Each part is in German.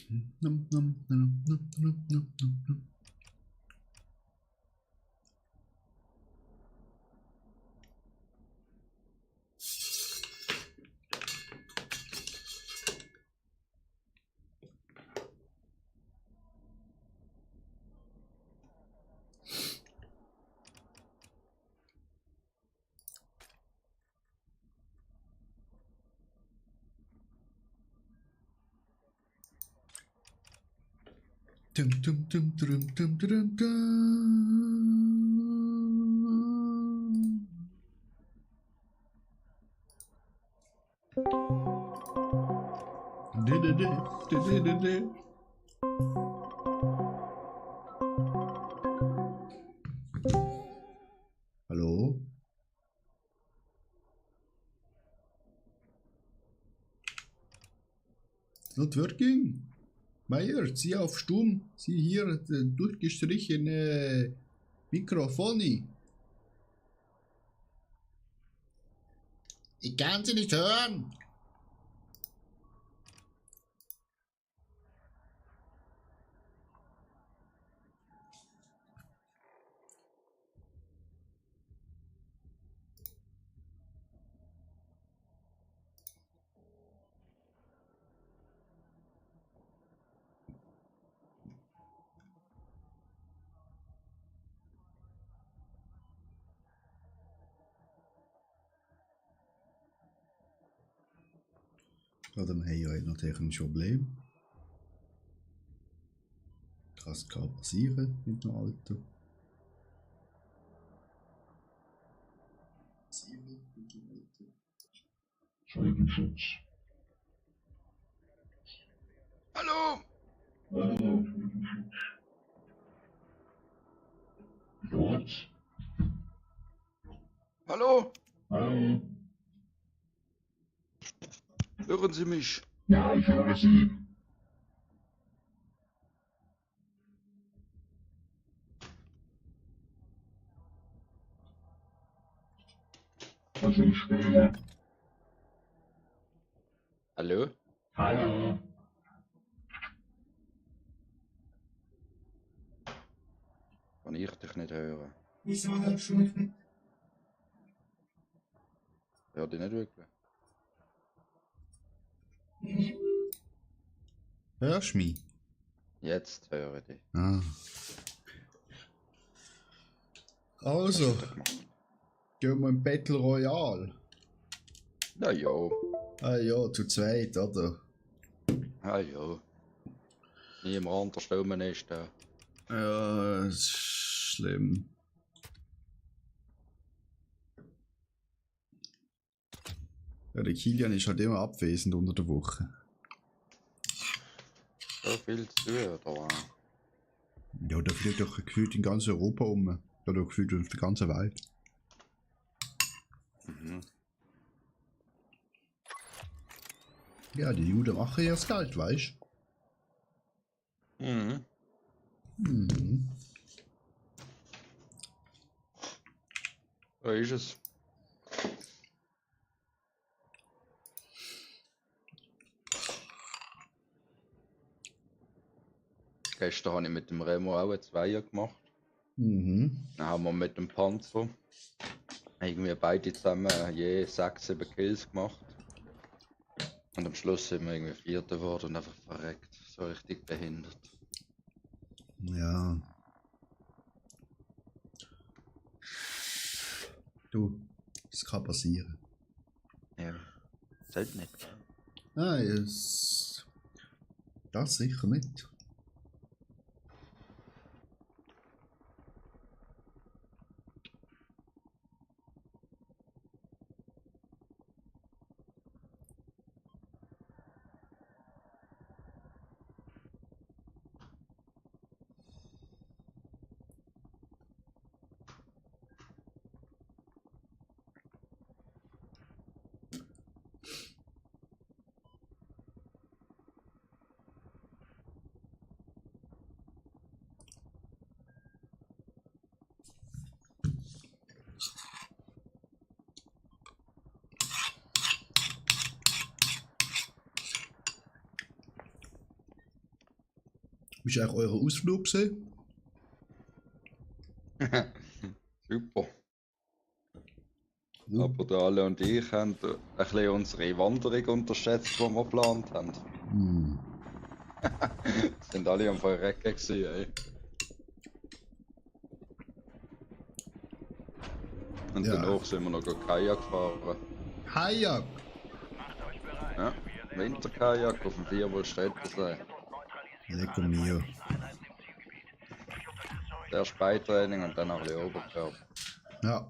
Dum, dum, dum, dum, dum, dum, dum. Hallo? It's not working. Meier, zieh auf stumm. Sieh hier durchgestrichene Mikrofone. Ich kann sie nicht hören. Ja, dan heb je nog tegen een probleem. Das kann passieren mit dem Alter. Hallo? Hallo? Hallo? Hören Sie mich? Ja, ich höre Sie. Was ich spiele. Hallo? Hallo? Kann ich dich nicht hören? Wieso hörst du mich nicht? Hör dich nicht wirklich. Hörst du mich? Jetzt höre ich dich. Ah. Also, gehen wir in Battle Royale. Na ja. Ah ja, zu zweit, oder? Ah ja. Niemand anders stimmen ist da. Ja, das ist schlimm. Ja, der Kilian ist halt immer abwesend unter der Woche. So viel zu tun, oder? Ja, der fliegt doch gefühlt in ganz Europa um. Oder gefühlt auf der ganzen Welt. Mhm. Ja, die Juden machen ja das Geld, weißt Mhm. du? Mhm. So ist es. Gestern habe ich mit dem Remo auch einen Zweier gemacht. Mhm. Dann haben wir mit dem Panzer irgendwie beide zusammen je 6, 7 Kills gemacht. Und am Schluss sind wir irgendwie Vierter geworden und einfach verreckt. So richtig behindert. Ja. Du, das kann passieren. Ja. Sollte nicht, gell? Nein, das sicher nicht. Wie war eigentlich euer Ausflug gewesen? Super. Wo? Aber der Ale und ich haben ein bisschen unsere Wanderung unterschätzt, die wir geplant haben. Hm. Sind alle am Verrecken gewesen, ey. Und Ja. danach sind wir noch Kajak gefahren. Kajak! Ja, Winterkajak auf dem Vierwohlstädtersee. Lecker mio. Erst Beitraining und dann ein bisschen Oberkörper. Ja.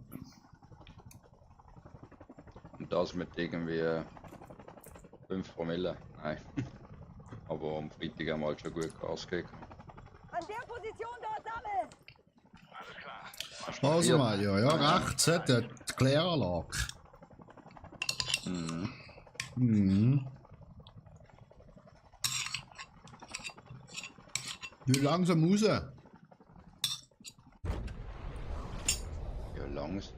Und das mit irgendwie 5 Promille. Nein. Aber am Freitag haben wir halt schon gut Gas gegeben. An der Position dort sammeln! Also Mario, ja rechts hat die Kläranlage. Mhm. Mhm. Du langsam raus. Ja, langsam.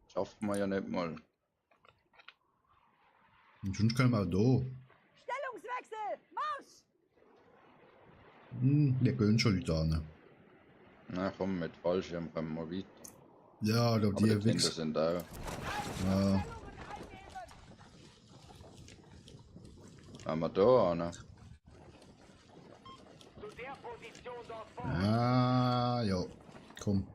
Schaffen wir ja nicht mal. Und sonst können wir auch da. Stellungswechsel! Marsch! Wir gehen schon Leute an. Na komm, mit Fallschirm kommen wir weiter. Ja, da Aber die die Kinder Wichs. sind auch. Ja. Haben wir da an? Zu der Position dort vor! Ah, ja. Komm.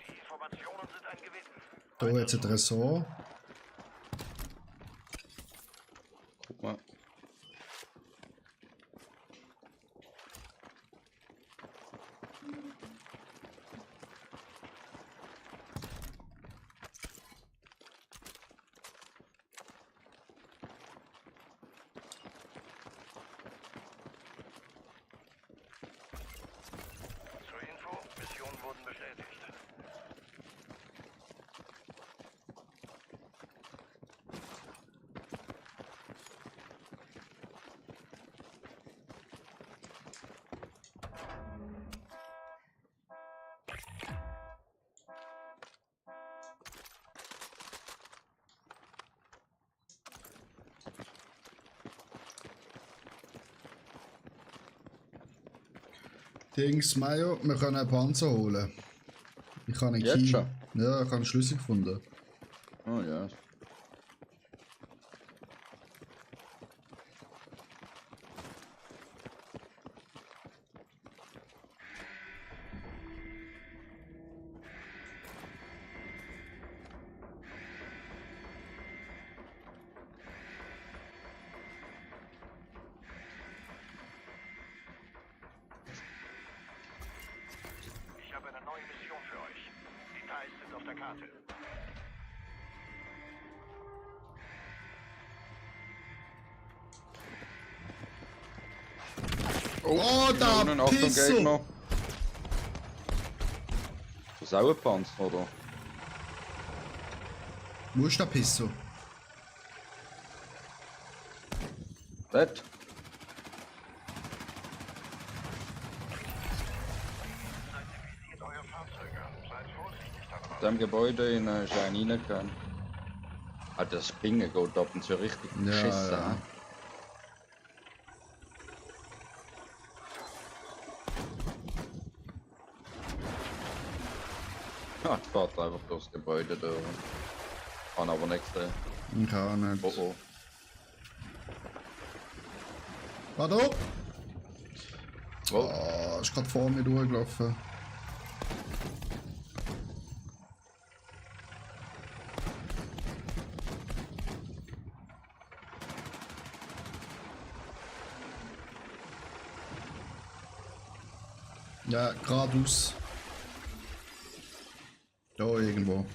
Die Informationen sind ein Gewinn. Da jetzt ein Tresor. Guck mal. Zur Info, Missionen wurden bestätigt. Dings, Mayo, wir können einen Panzer holen. Ich habe einen Jetzt Key. schon? Ja, ich habe einen Schlüssel gefunden. Oh ja. Ich habe eine neue Mission für euch. Details sind auf der Karte. Oh, Da unten, da Achtung, Pisser! Gegner. Ist das auch ein Panzer, oder? Wo ist der Pisser? Dort? Visiert euer Fahrzeug an. Seid vorsichtig In dabei. dem Gebäude ist einer reingegangen. Ah, das Springen geht ab und zu richtig Ja, beschissen. ja. hä? Ah, die fährt einfach durchs Gebäude durch. Kann aber nichts sehen. Ich kann nicht. Oh oh. Warte auf! Oh, Oh, ist gerade vor mir durchgelaufen. Ja, geradeaus. Da irgendwo.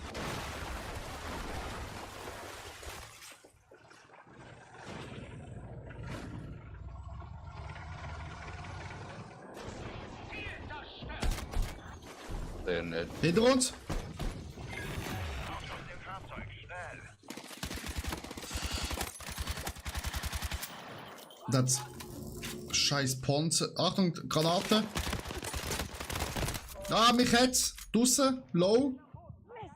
der nicht. Hinter uns! Auf dem Fahrzeug. Schnell. Das Scheiß Panzer. Achtung, Granate. Ah, mich hat's. Draussen, low. Mist!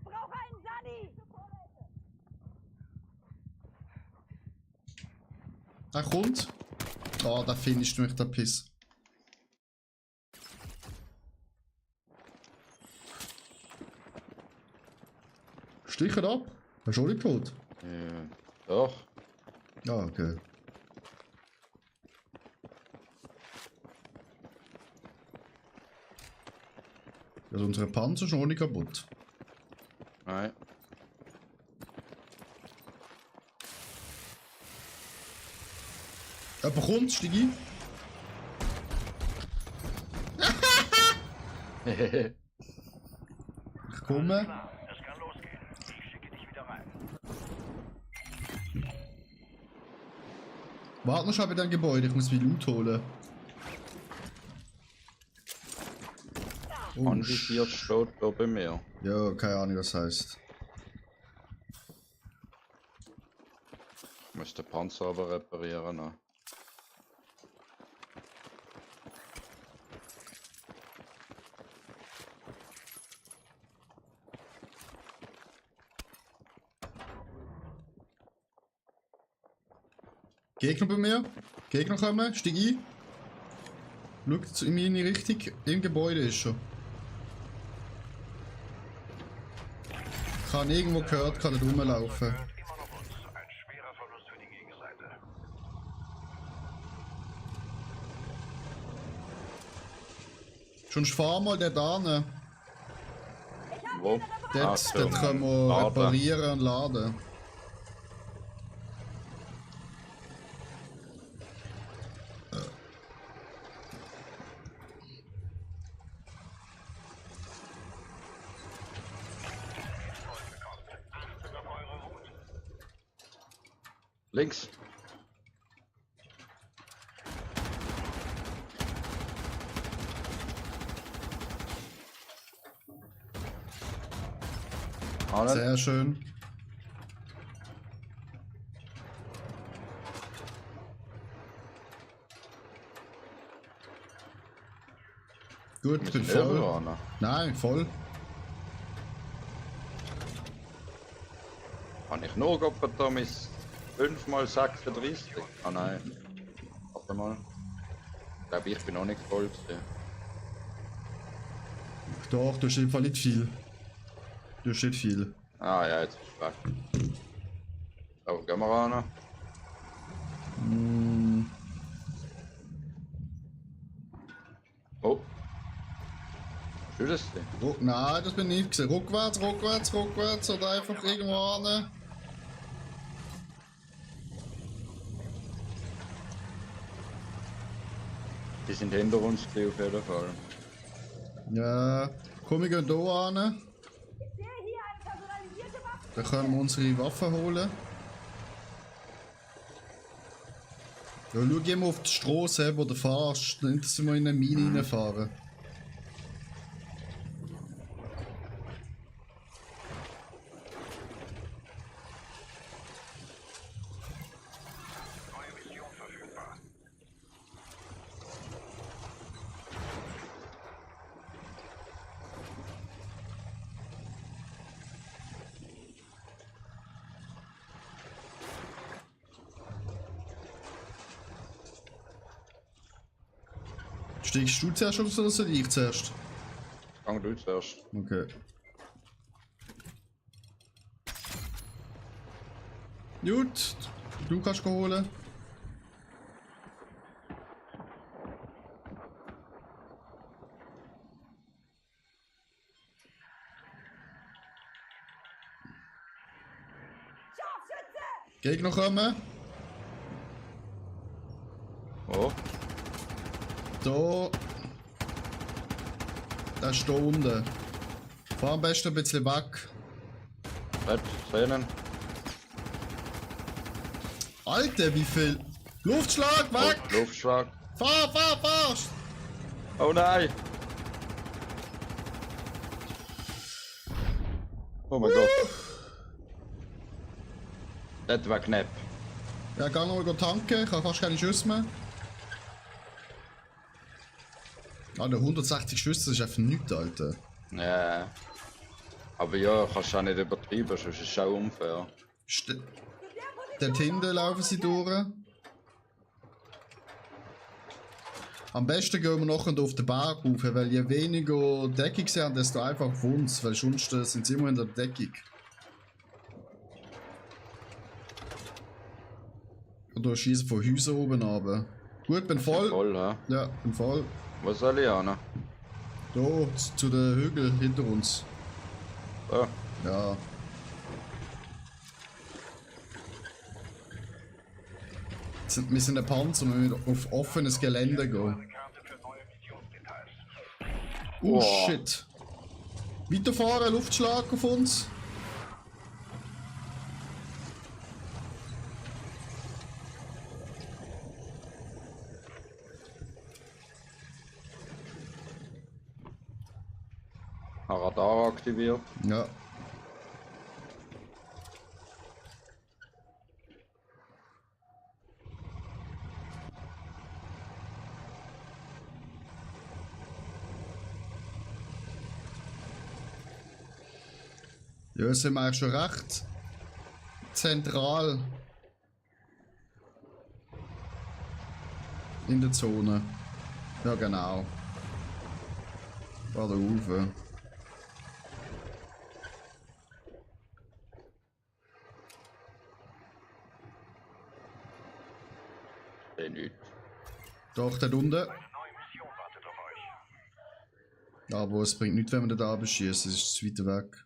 Brauche einen Sani! Er kommt. Ah, der finisht mich, der Piss. Stichen ab. Er ist schon nicht tot. Ja, doch. Ah, okay. Also unsere Panzer ist noch nicht kaputt. Nein. Jemand kommt, steig ein. Ich komme. Klar, es kann losgehen. Ich schicke dich wieder rein. Warte noch schon bei dem Gebäude, ich muss mein Loot holen. Oh, Anvisiert steht da bei mir. ja, keine Ahnung, was heißt. Ich muss den Panzer aber reparieren. Noch. Gegner bei mir. Gegner kommen, steig ein. Schaut in meine Richtung. Im Gebäude ist schon. Ich habe irgendwo gehört, kann nicht rumlaufen. Gehört immer noch uns. Ein schwerer Verlust für die Gegenseite. Sonst fahr mal den da hin. Wo? Dort können wir Laden. reparieren und laden. Achtet auf eure Route. Links. Allen. Sehr schön. Gut, ich bin voll. Nein, voll. Kann ich nur gucken, da ist 5x36? Ah nein. Warte mal. Ich glaube, ich bin noch nicht voll gewesen. Doch, du hast im Fall nicht viel. Du hast nicht viel. Ah ja, jetzt ist es weg. So, gehen wir ran. Oh. Was ist das denn? Nein, das bin ich nicht gesehen. Rückwärts, rückwärts, rückwärts oder einfach irgendwo an. Die sind hinter uns gewesen, auf jeden Fall. Ja, komm, wir gehen hier an. Ich sehe hier eine personalisierte Waffe. Dann können wir unsere Waffen holen. Ja, schau immer auf die Straße, wo du fährst. Nicht, dass wir in eine Mine reinfahren. Neue Mission verfügbar. Steigst du zuerst oder soll ich zuerst? Fang du zuerst. Okay. Gut, du kannst holen. Scharfschütze! Gegner kommen. Oh. Da. Der ist da unten. Fahr am besten ein bisschen weg. Red, sehen. Alter, wie viel. Luftschlag, weg! Oh, Luftschlag. Fahr, fahr, fahr! Oh nein! Oh mein Gott. Das war knapp. Ja, geh noch mal tanken, ich habe fast keine Schüsse mehr. Ah, der 160 Schüsse, das ist einfach nichts, Alter. Ja. Aber ja, kannst du auch nicht übertreiben, sonst ist es auch unfair. Dort hinten laufen sie durch. Am besten gehen wir nachher auf den Berg rauf, weil je weniger Deckung sie haben, desto einfacher für uns, weil sonst sind sie immer in der Deckung. Oder schießen von Häusern oben runter. Gut, bin voll. Voll, ja. Ja, bin voll. Wo soll ich hin? Da, zu den Hügeln hinter uns. Da. Ja. Wir sind ein Panzer, wir müssen auf offenes Gelände gehen. Eine Karte für neue Missionsdetails. Oh Boah. shit. Weiterfahren, Luftschlag auf uns. Radar aktiviert. Ja. Ja, sind wir eigentlich schon recht zentral in der Zone. Ja, genau. War da rauf. Nicht. Doch, dort unten. Eine neue Mission wartet auf euch. Aber es bringt nichts, wenn wir da beschießen, es ist zu weit weg.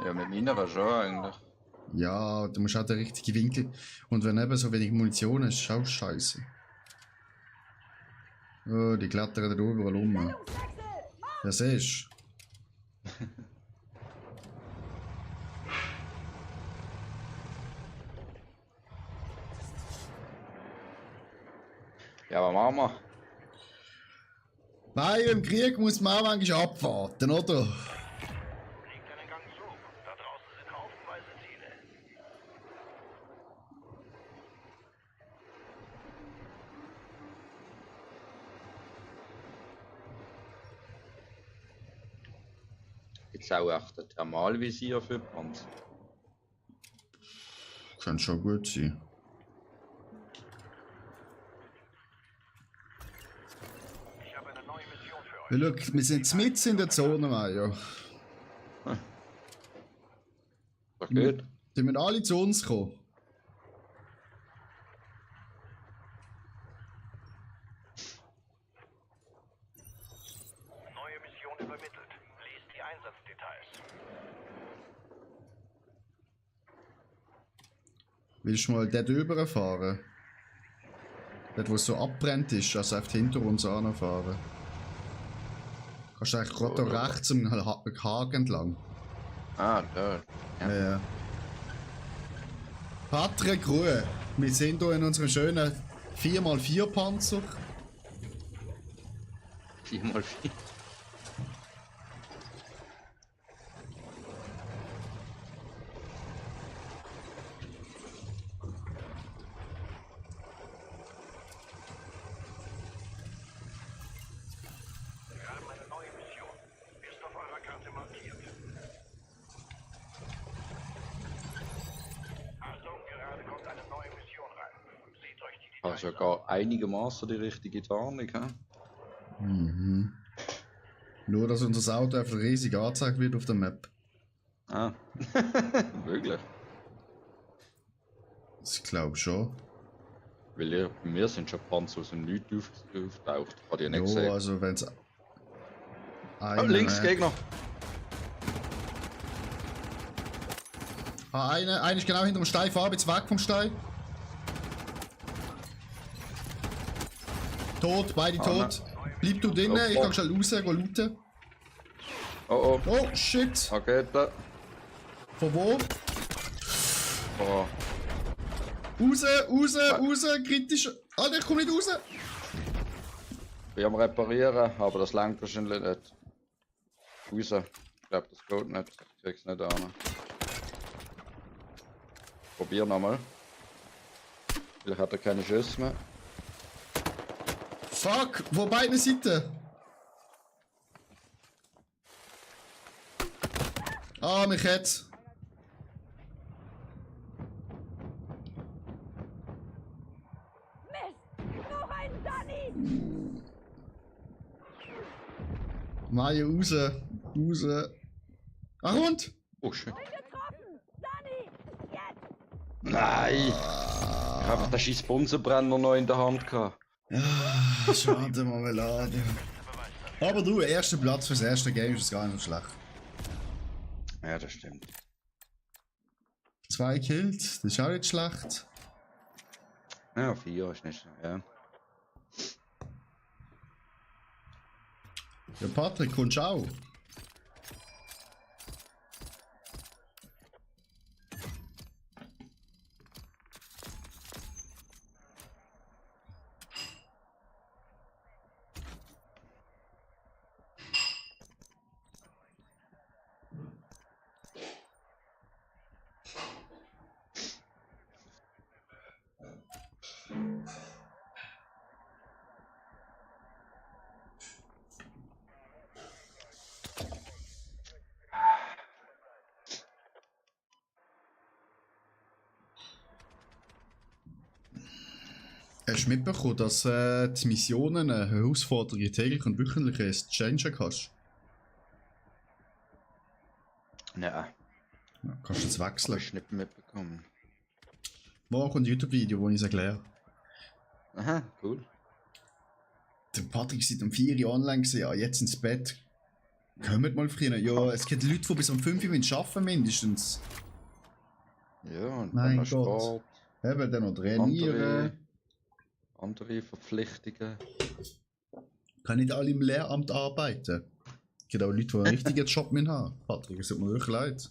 Ja, mit meiner schon eigentlich. Ja, du musst auch den richtigen Winkel. Und wenn eben so wenig Munition ist, ist auch scheiße. Oh, die klettern da überall rum. Stellungswechsel! Ja, siehst Ja, was machen wir? Nein, im Krieg muss man auch manchmal abwarten, oder? Fliegt einen Gang zu. Da draußen sind haufenweise Ziele. Gibt es auch echt ein Thermalvisier für Panzer? Kann schon gut sein. Ich habe eine neue Mission für euch. Ja, schau, wir sind mitten in der Zone, Mario. Das geht. Die müssen alle zu uns kommen. Neue Mission übermittelt. Lest die Einsatzdetails. Willst du mal dort rüberfahren? Dort, wo es so abbrennt ist, also einfach hinter uns anfahren. Kannst du eigentlich gerade da rechts am Haken entlang. Ah, da. Ja. Ja. Patrick, Ruhe. Wir sind hier in unserem schönen 4x4 Panzer. 4x4. Wir haben eine neue Mission. Ist auf eurer Karte markiert. Achtung, gerade kommt eine neue Mission rein. Seht euch die Details Also sogar einigermaßen die richtige Tarnung, hä? Mhm. Nur, dass unser Auto einfach riesig angezeigt wird auf der Map. Ah. Wirklich. Ich glaube schon. Weil bei mir sind schon Panzer aus dem Nichts auftaucht. Hat ich nicht Ja, gesehen. also wenn es. Oh, links, Gegner! Ah, einer ist genau hinter dem Stein, fahr jetzt weg vom Stein. Tot, beide tot. Bleib du drinnen, Oh, ich kann schnell raus, gehen looten. Oh oh, Oh, shit. Rakete. Von wo? Oh. Raus, kritisch. Alter, ich komm nicht raus. Ich am Reparieren, aber das langt wahrscheinlich nicht. Raus. Ich glaube, das geht nicht. Ich krieg's nicht an. Probier nochmal. Vielleicht hat er keine Schüsse mehr. Fuck, von beiden Seiten. Ah, mich jetzt. Mist! Ich brauche einen Sunny! Nein, raus. Raus. Ach und? Oh shit. Bin getroffen! Sunny! Jetzt! Nein! Ich habe den scheiß Bunsenbrenner noch in der Hand gehabt. Ah, schade, Marmelade. Aber du, erster Platz fürs erste Game ist gar nicht so schlecht. Ja, das stimmt. 2 Kills, das ist auch nicht schlecht. Ja, 4 ist nicht so, ja. Ja, Patrick, kommst du auch? Hast du mitbekommen, dass die Missionen Herausforderungen täglich und wöchentlich changen kannst? Nein, Ja, kannst du jetzt habe wechseln. ich nicht mitbekommen. Morgen kommt ein YouTube-Video, wo ich es erkläre. Aha, cool. Der Patrick seit um 4 Uhr online gewesen, ja, jetzt ins Bett. Kommt mal früher. Ja, es gibt Leute, die bis um 5 Uhr arbeiten mindestens. Ja, und Mein dann noch Gott. Sport, Eben, dann noch trainieren. andere Verpflichtungen. Kann nicht alle im Lehramt arbeiten. Es gibt auch Leute, die einen richtigen Job haben müssen. Patrick, es tut mir wirklich leid.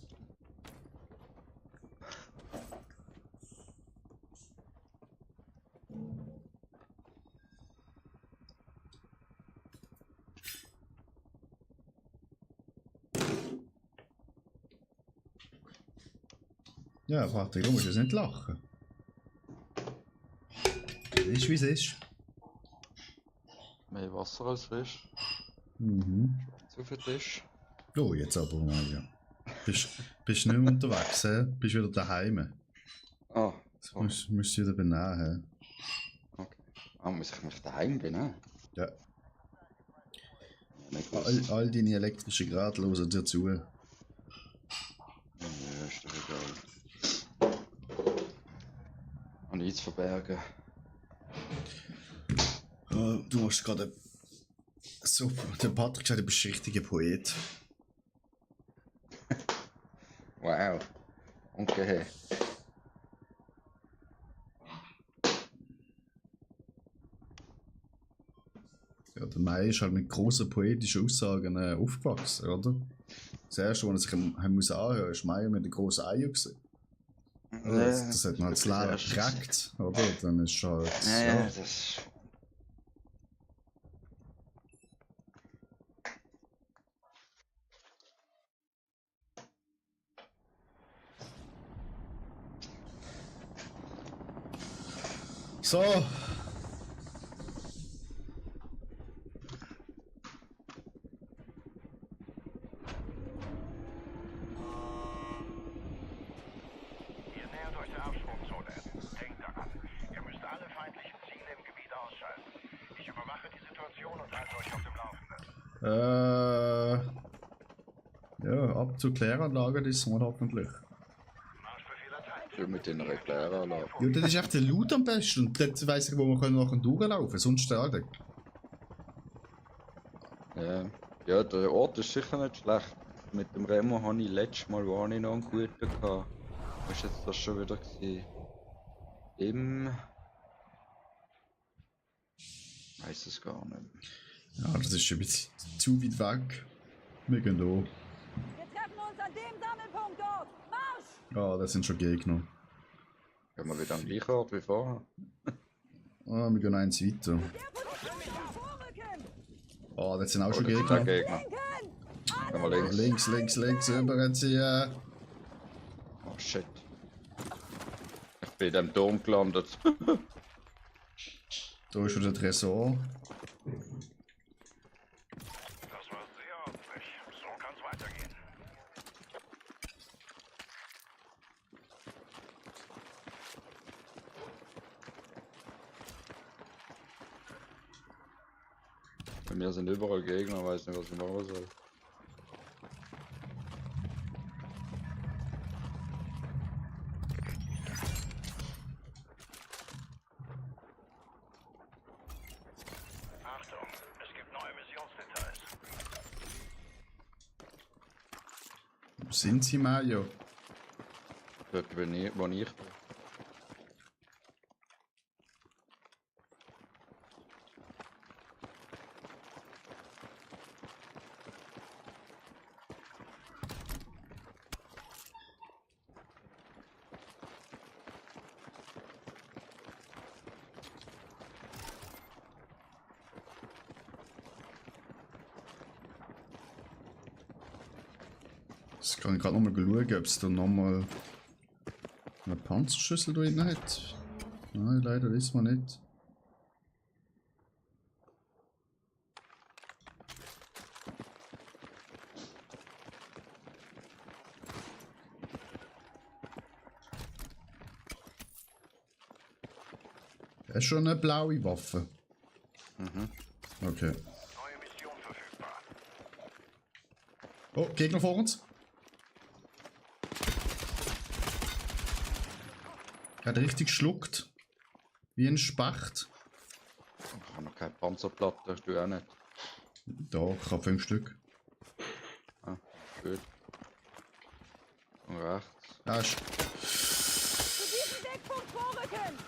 Ja, Patrick, du musst jetzt nicht lachen. Es ist, wie es ist. Mehr Wasser als Fisch. Mhm. Zu viel Tisch. Oh, jetzt aber mal, ja. Bist nicht mehr unterwegs, hä? Bist wieder daheim. Ah, Jetzt sorry. musst du wieder benehmen, Okay. Ah, muss ich mich daheim benehmen? hä? Ja. Ja, nicht gewusst. All deine elektrischen Geräte hören dir zu. Ja, ist doch egal. Und nichts verbergen. Du machst gerade. So, der Patrick sagt, du bist ein richtiger Poet. Wow. Okay. Ja, der Mai ist halt mit grossen poetischen Aussagen aufgewachsen, oder? Das erste, was er sich haben muss anhören, ist Mai mit den grossen Eiern gewesen. Oder? Das hat man halt das Leben gekriegt, oder? Dann ist halt. Ja, Ja. das. So. Ihr nähert euch der Absprungzone. Denkt daran, ihr müsst alle feindlichen Ziele im Gebiet ausschalten. Ich überwache die Situation und halte euch auf dem Laufenden. Ja, ab zur Kläranlage, das ist man hoffentlich. Marschbefehl erteilt. Schön mit den Kläranlagen. Ja, das ist echt der Loot am besten. Und dort weiss ich, wo wir nachher durchlaufen können. Sonst schade. Ja. Ja, der Ort ist sicher nicht schlecht. Mit dem Remo habe ich letztes Mal war ich noch einen guten gehabt. Was ist jetzt das schon wieder gewesen? Weiß es gar nicht. Ja, das ist ein bisschen zu weit weg. Wir gehen da. Wir treffen uns an dem Sammelpunkt dort! Marsch! Ah, das sind schon Gegner. Gehen wir wieder am gleichen Ort wie vorher? Ah, wir gehen eins weiter. Der Position vorrücken! Ah, das sind auch schon Das sind auch Gegner. Gegner. Linken! Gehen wir links. Links, überziehen. Oh shit. Ich bin in dem Turm gelandet. Da ist schon der Tresor. Das war sehr ordentlich. So kann's weitergehen. Bei mir sind überall Gegner, weiß nicht, was ich machen soll. Achtung, es gibt neue Missionsdetails. Wo sind sie, Mario? Dort, wo ich bin. Jetzt kann ich gerade nochmal schauen, ob es da nochmal eine Panzerschüssel drin hat. Nein, leider ist man nicht. Das ist schon eine blaue Waffe. Mhm. Okay. Neue Mission verfügbar. Oh, Gegner vor uns. Er hat richtig geschluckt. Wie ein Specht. Ich habe noch keine Panzerplatte, hast du auch nicht. Da, ich habe 5 Stück. Ah, gut. Und rechts. Ja, ist Zu diesem Wegpunkt vorrücken!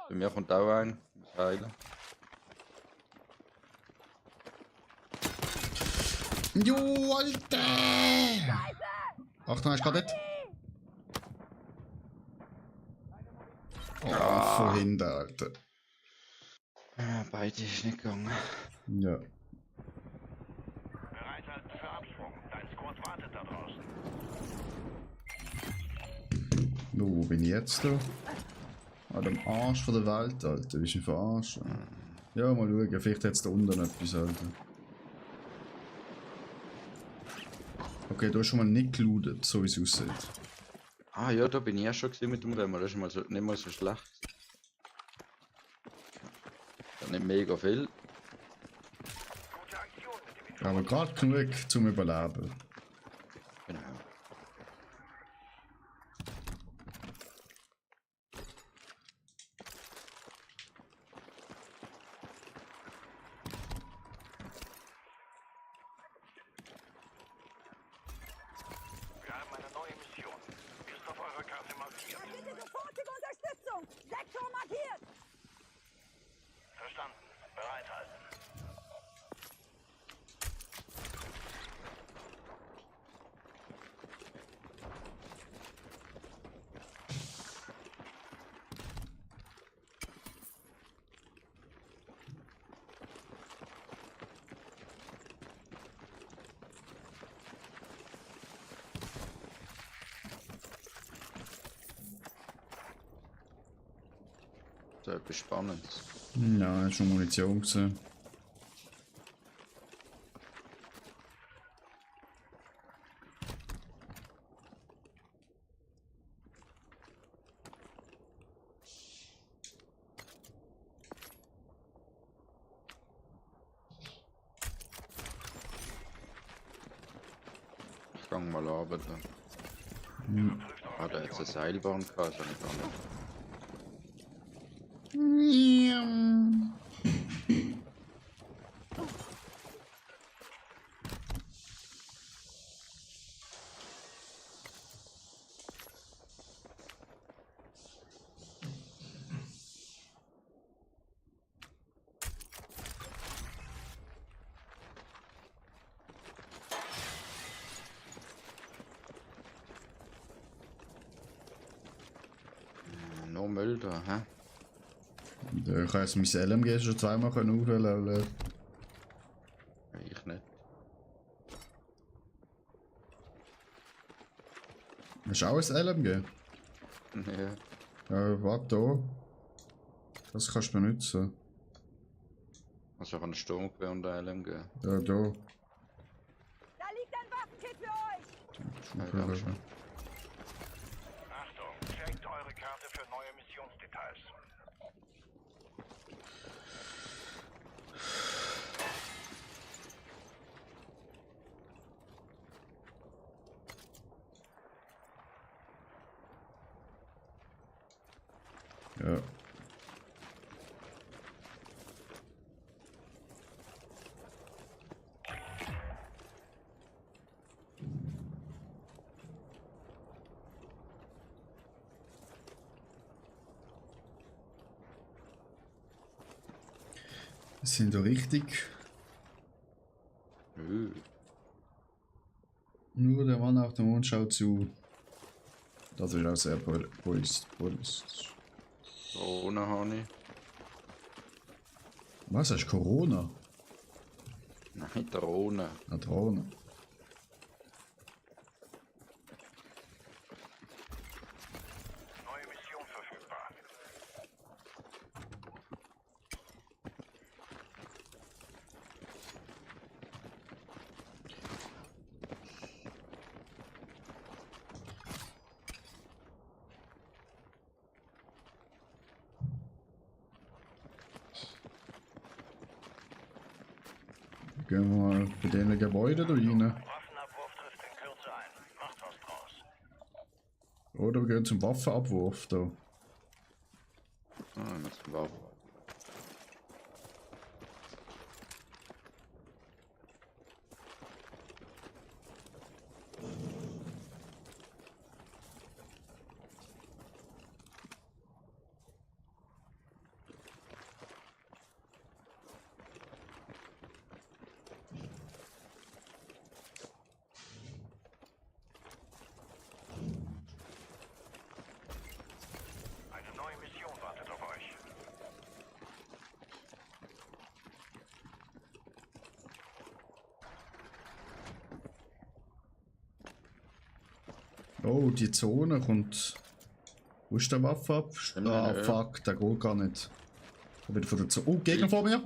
Bei mir kommt auch ein. Muss heilen. Jo, Alter! Achtung, ist gerade nicht. Oh, von hinten, Alter. Ah, beide ist nicht gegangen. Ja. Bereithalten für Absprung. Dein Squad wartet da draußen. No, wo bin ich jetzt da? An dem Arsch von der Welt, Alter. Bist du verarscht? Ja, mal schauen. Vielleicht hat es da unten etwas, Alter. Okay, da ist schon mal nicht gelootet, so wie es aussieht. Ah ja, da bin ich ja schon gewesen mit dem Rennen. Das ist mal so, nicht mal so schlecht. Nicht mega viel. Gute Aktion mit dem Aber gerade genug zum Überleben. Genau. Wir haben eine neue Mission. Ist auf eurer Karte markiert. Bitte sofortige Unterstützung! Sektor markiert! Verstanden. Bereithalten. So etwas Spannendes. Ja, das ist schon Munition gesehen. Ich gang mal arbeiten. Ah, da hat es eine Seilbahn gehabt, das habe ich gar nicht. Nur Müll da, hä? Ich kann jetzt mein LMG schon zweimal aufleveln. Ich nicht. Hast du auch ein LMG? Ja. Ja, warte da. Das kannst du benutzen. Also ich habe einen Sturmgewehr und ein LMG. Ja, da. Da liegt ein Waffenkit für euch! Ja, ganz schön. Achtung, checkt eure Karte für neue Missionsdetails. Ja. Wir sind da richtig. Nur der Mann auf dem Mond schaut zu. Das ist auch sehr politisch. Corona habe ich. Was, hast du Corona? Nein, Drohne. Eine Drohne. Neue Mission verfügbar. Gehen wir mal bei den Gebäuden da rein. Waffenabwurf trifft in Kürze ein. Macht was draus. Oder wir gehen zum Waffenabwurf da. Ah, das war. Eine neue Mission wartet auf euch. Oh, die Zone kommt. Wo ist der Waffe ab? Ah, Ja. fuck, der geht gar nicht. Da wird von der Zone. Oh, Gegner vor mir!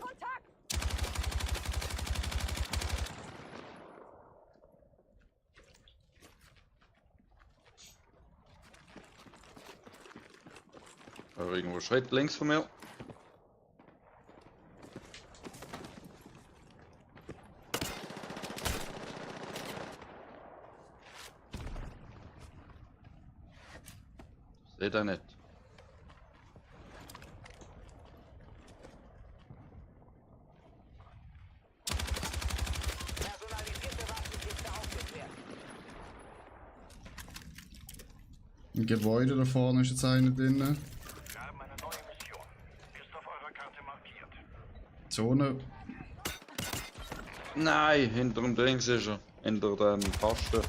Kontakt! Aber irgendwo Schritt links von mir. Seht ihr nicht? Personalisierte Waffenkiste aufgeklärt. Im Gebäude da vorne ist jetzt einer drin. Wir haben eine neue Mission. Ist auf eurer Karte markiert. Zone. Nein, hinter dem Dings ist er. Hinter dem Posten.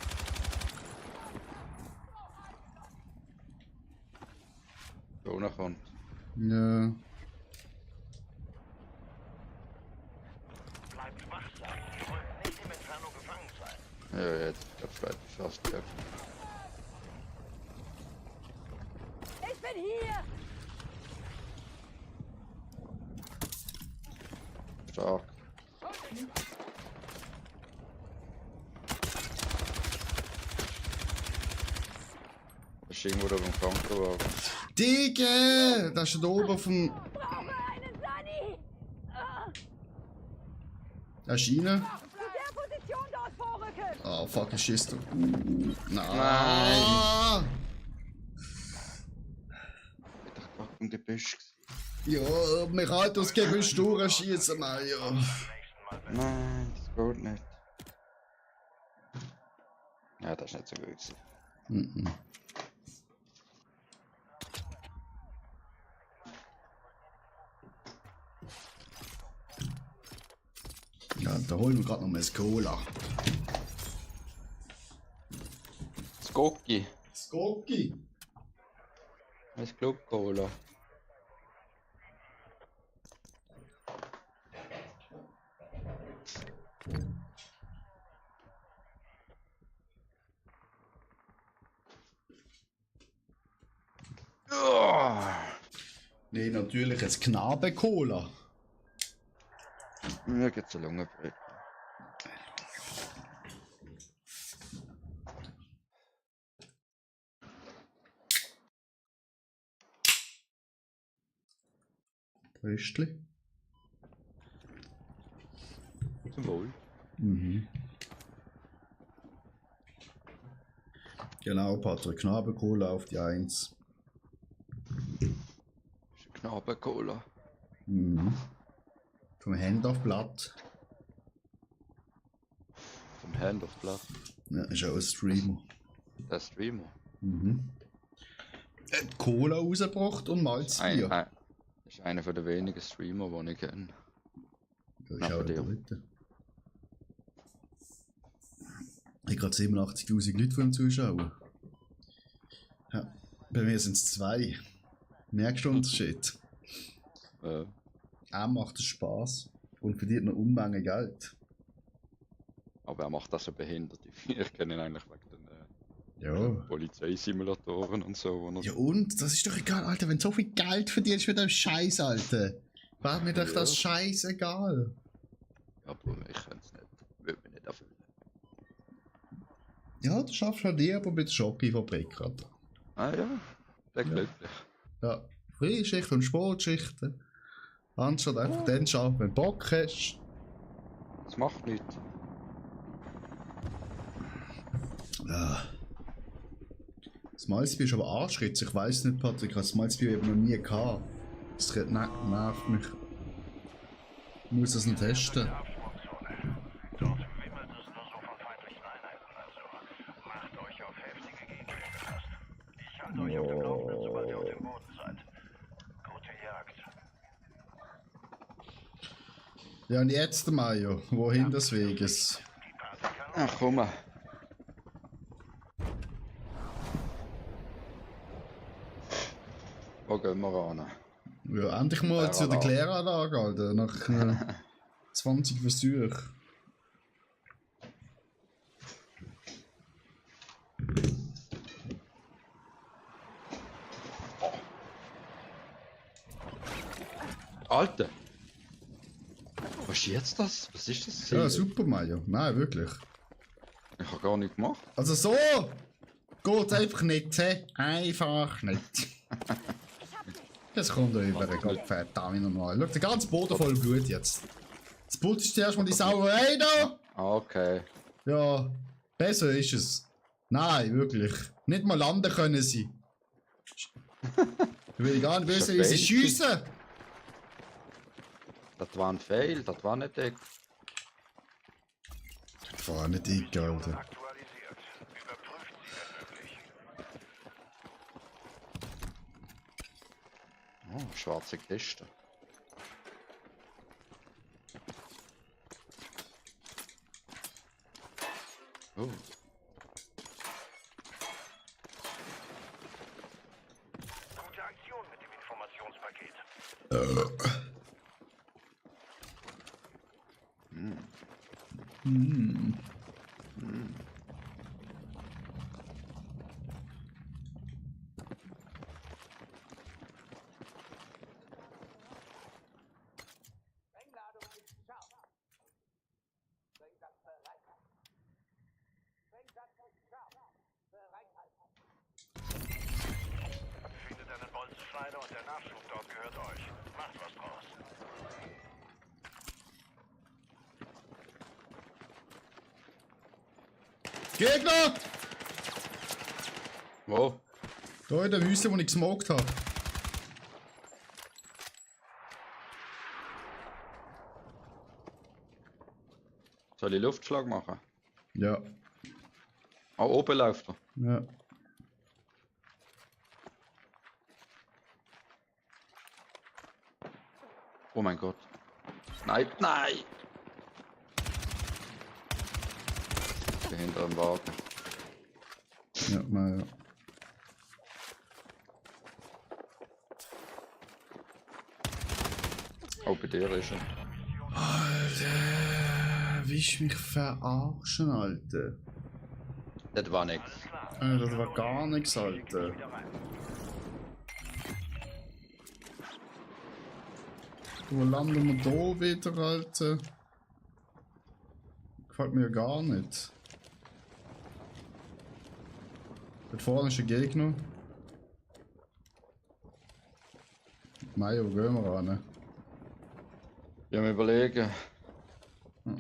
Zone kommt. Ja. Bleibt wachsam. Ihr wollt nicht im Inferno gefangen sein. Ja, jetzt vielleicht fast gehabt. Ich bin hier! Stark. Das ist irgendwo da beim Krankenwagen. Digga! Das ist da oben vom. Brauche einen Sunny! Da ist einer. Zu der Position dort vorrücken! Ah, fuck, ich schießt da. Nein. Ich dachte, was im Gebüsch gewesen. Ja, wir halten das Gebüsch durchschießen, Mann, ja. Nein, das geht nicht. Ja, das ist nicht so gut gewesen. Mhm. Ja, da holen wir gerade noch mal das Cola. Skoki. Skoki. Das Club Cola. Nee, natürlich ein Knabe-Cola. Mir geht's eine Lungenbrücke. Röstli. Zum Wohl. Mhm. Genau, Patrick. Knabenkohle auf die 1. Knabencola. Mhm. Vom Hand auf Blatt. Vom Hand auf Blatt. Ja, ist auch ein Streamer. Der Streamer. Mhm. Cola rausgebracht und Malzbier. Ist einer von den wenigen Streamer, die ich kenne. Das ist Nach auch der dir. dritte. Ich habe gerade 87.000 Leute von ihm zuschauen. Ja. Bei mir sind es 2. Merkst du den Unterschied? Er macht es Spaß und verdient eine Unmenge Geld. Aber er macht das so behindert. Ich kenne ihn eigentlich wegen den Ja. Polizeisimulatoren und so. Wo er Ja und? Das ist doch egal, Alter. Wenn du so viel Geld verdienst mit dem Scheiß, Alter. War mir doch das scheißegal. Ja, Bruder, ich kann es nicht. Würde mich nicht erfüllen. Ja, du schaffst halt lieber mit der Schocki-Fabrik, Alter. Ah ja, der glücklich. Ja, Freischicht und Sportschichten. Anstatt einfach dann schaffen, wenn du Bock hast. Das macht nichts. Ja. Das Malzbier ist aber Arschritz. Ich weiss nicht, Patrick. Ich habe das Malzbier eben noch nie gehabt. Das nervt mich. Ich muss das noch testen. Absprungszone. Dort wimmelt es nur so von feindlichen Einheiten, also macht euch auf heftige Gegner gefasst. Ich halte euch auf dem Laufenden, sobald ihr auf dem Boden seid. Gute Jagd. Ja, und jetzt, Mario. Wohin des Weges? Ach komm mal. Wo gehen wir ran? Ja, endlich mal zu der Kläranlage, Alter. Nach 20 Versuchen. Alter! Was ist jetzt das? Was ist das? Ja, super, Mario. Nein, wirklich. Ich habe gar nicht gemacht. Also so geht's einfach nicht, hä? Einfach nicht. Das kommt über den Kopf, verdammt nochmal. Schau, der ganze Boden voll Blut jetzt. Das putzt zuerst mal die Sauerei da. Ah, okay. Ja, besser ist es. Nein, wirklich. Nicht mal landen können sie. Ich will gar nicht wissen, wie sie schiessen. Das war ein Fail, das war nicht dick. Das war nicht dick, Alter. Aktualisiert. Überprüft sie, wenn möglich. Oh, schwarze Kiste. Oh. Gute Aktion mit dem Informationspaket. Findet einen Bolzenschneider und der Nachschub dort gehört euch. Macht was draus. Gegner! Wo? Da in der Wüste, wo ich gesmoked habe. Soll ich Luftschlag machen? Ja. Ah, oben läuft er. Ja. Oh mein Gott. Nein, nein! Ich bin hinter dem Wagen. Ja, naja. Oh, bei dir ist er. Alter, willst du mich verarschen, Alter? Das war nix. Alter, das war gar nichts, Alter. Wieder rein. Wo landen wir da wieder, Alter? Gefällt mir gar nicht. Dort vorne ist ein Gegner. Meier, wo gehen wir ran? Ich muss überlegen.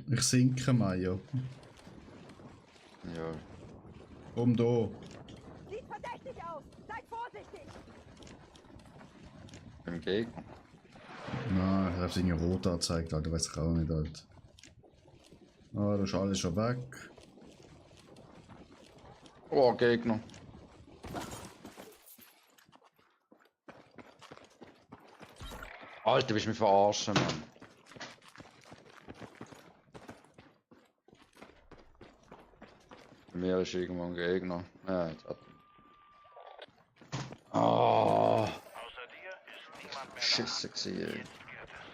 Ich sinke Meier. Ja. Da. Sieht verdächtig aus. Seid vorsichtig. Im Gegner. Nein, ich habe irgendwie rot angezeigt, Alter, weiß ich auch nicht, Alter. Ah, das ist alles schon weg. Oh, Gegner. Alter, bist du mich verarschen, Mann. Bei mir ist irgendwo ein Gegner. Ja, jetzt hat er. Ah, Außer dir ist niemand mehr Schisse gewesen, ey. da. Jetzt gilt es.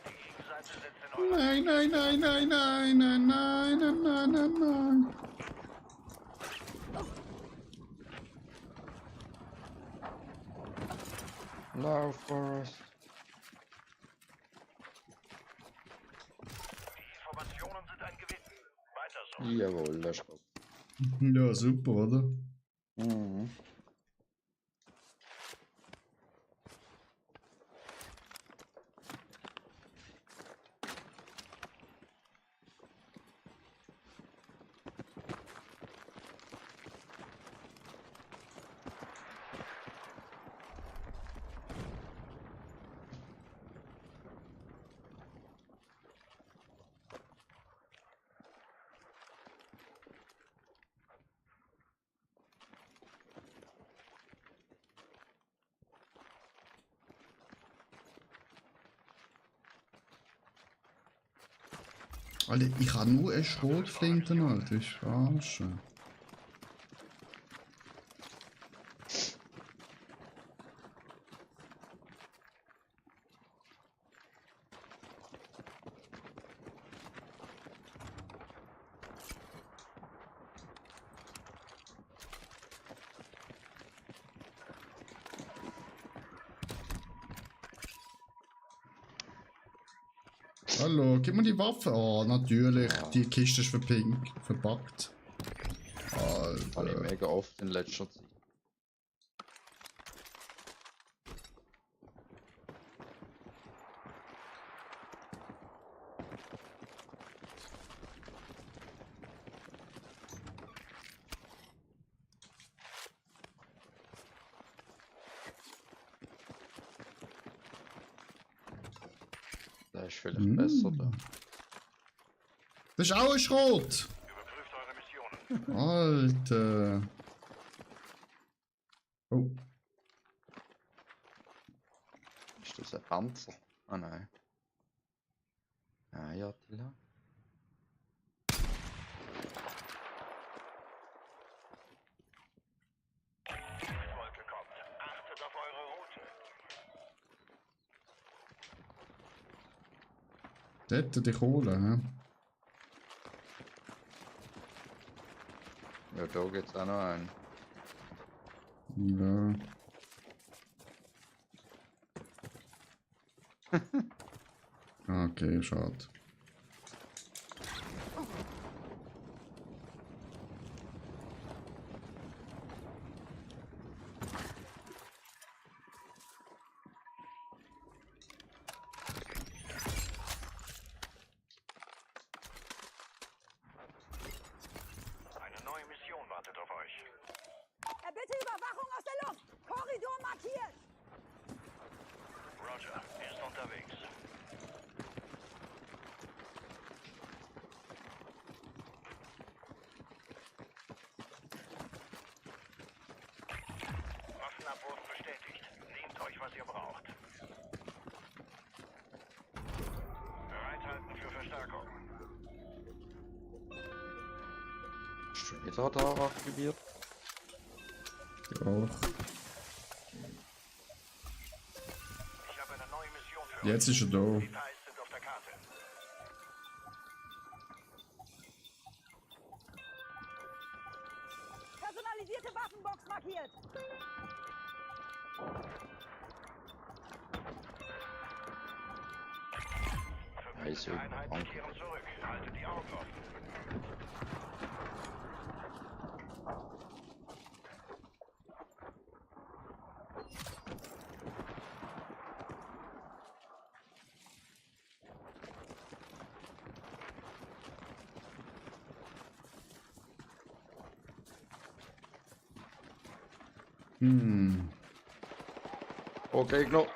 Die Gegenseite setzt in eure Nein, nein, nein, nein, nein, nein, nein, nein, nein, nein, nein. Lauf, Forest. Die Informationen sind ein Gewinn. Weiter so. Jawohl, das ist gut. Ja, super, oder? Mhm. Alter, ich habe nur eine Schrotflinte, Alter. Ich verarsche. Hallo, gib mir die Waffe. Oh, natürlich. Die Kiste ist verpackt. Habe ich Alter. mega oft in letzter Zeit. Das ist vielleicht besser da. Das ist auch ein Schrot. Überprüft eure Missionen. Alter. Oh. Ist das ein Panzer? Ah nein. Ah ja, Attila. Wolke kommt. Achtet auf eure Route. Dort dich holen, Ja, da geht's auch noch einen. hä? Ja. Okay, schade. Eine neue Mission wartet auf euch. Erbitte Überwachung aus der Luft. Korridor markiert. Roger, ist unterwegs. Waffenabwurf bestätigt. Nehmt euch, was ihr braucht. Bereithalten für Verstärkung. Ist wieder da aktiviert? Auch. Ich habe eine neue Mission für Jetzt ist er da. euch. Details sind auf der Karte. Personalisierte Waffenbox markiert. Also, Einheiten danke. kehren zurück. Haltet die Augen offen. Oh, Gegner.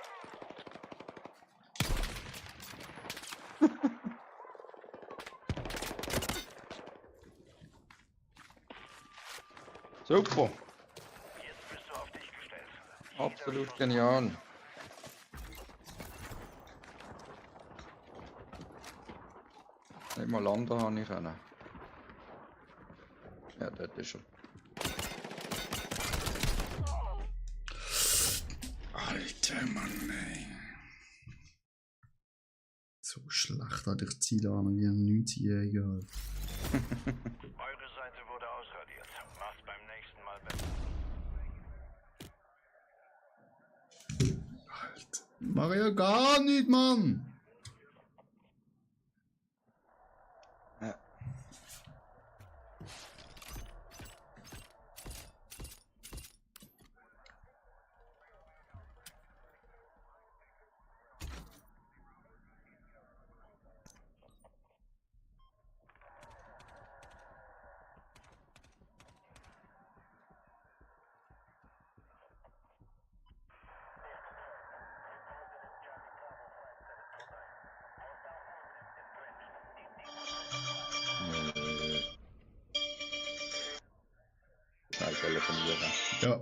Super. Jetzt bist du auf dich gestellt. Absolut genial. Nicht mal landen habe ich können. Ja, dort ist er. Alter Mann, ey. So schlecht hatte ich Zielahnung wie ein 90-Jähriger. Eure Seite wurde ausradiert. Macht's beim nächsten Mal besser. Alter. Mach ja gar nicht, Mann! Ja. Schnell telefonieren. Ja.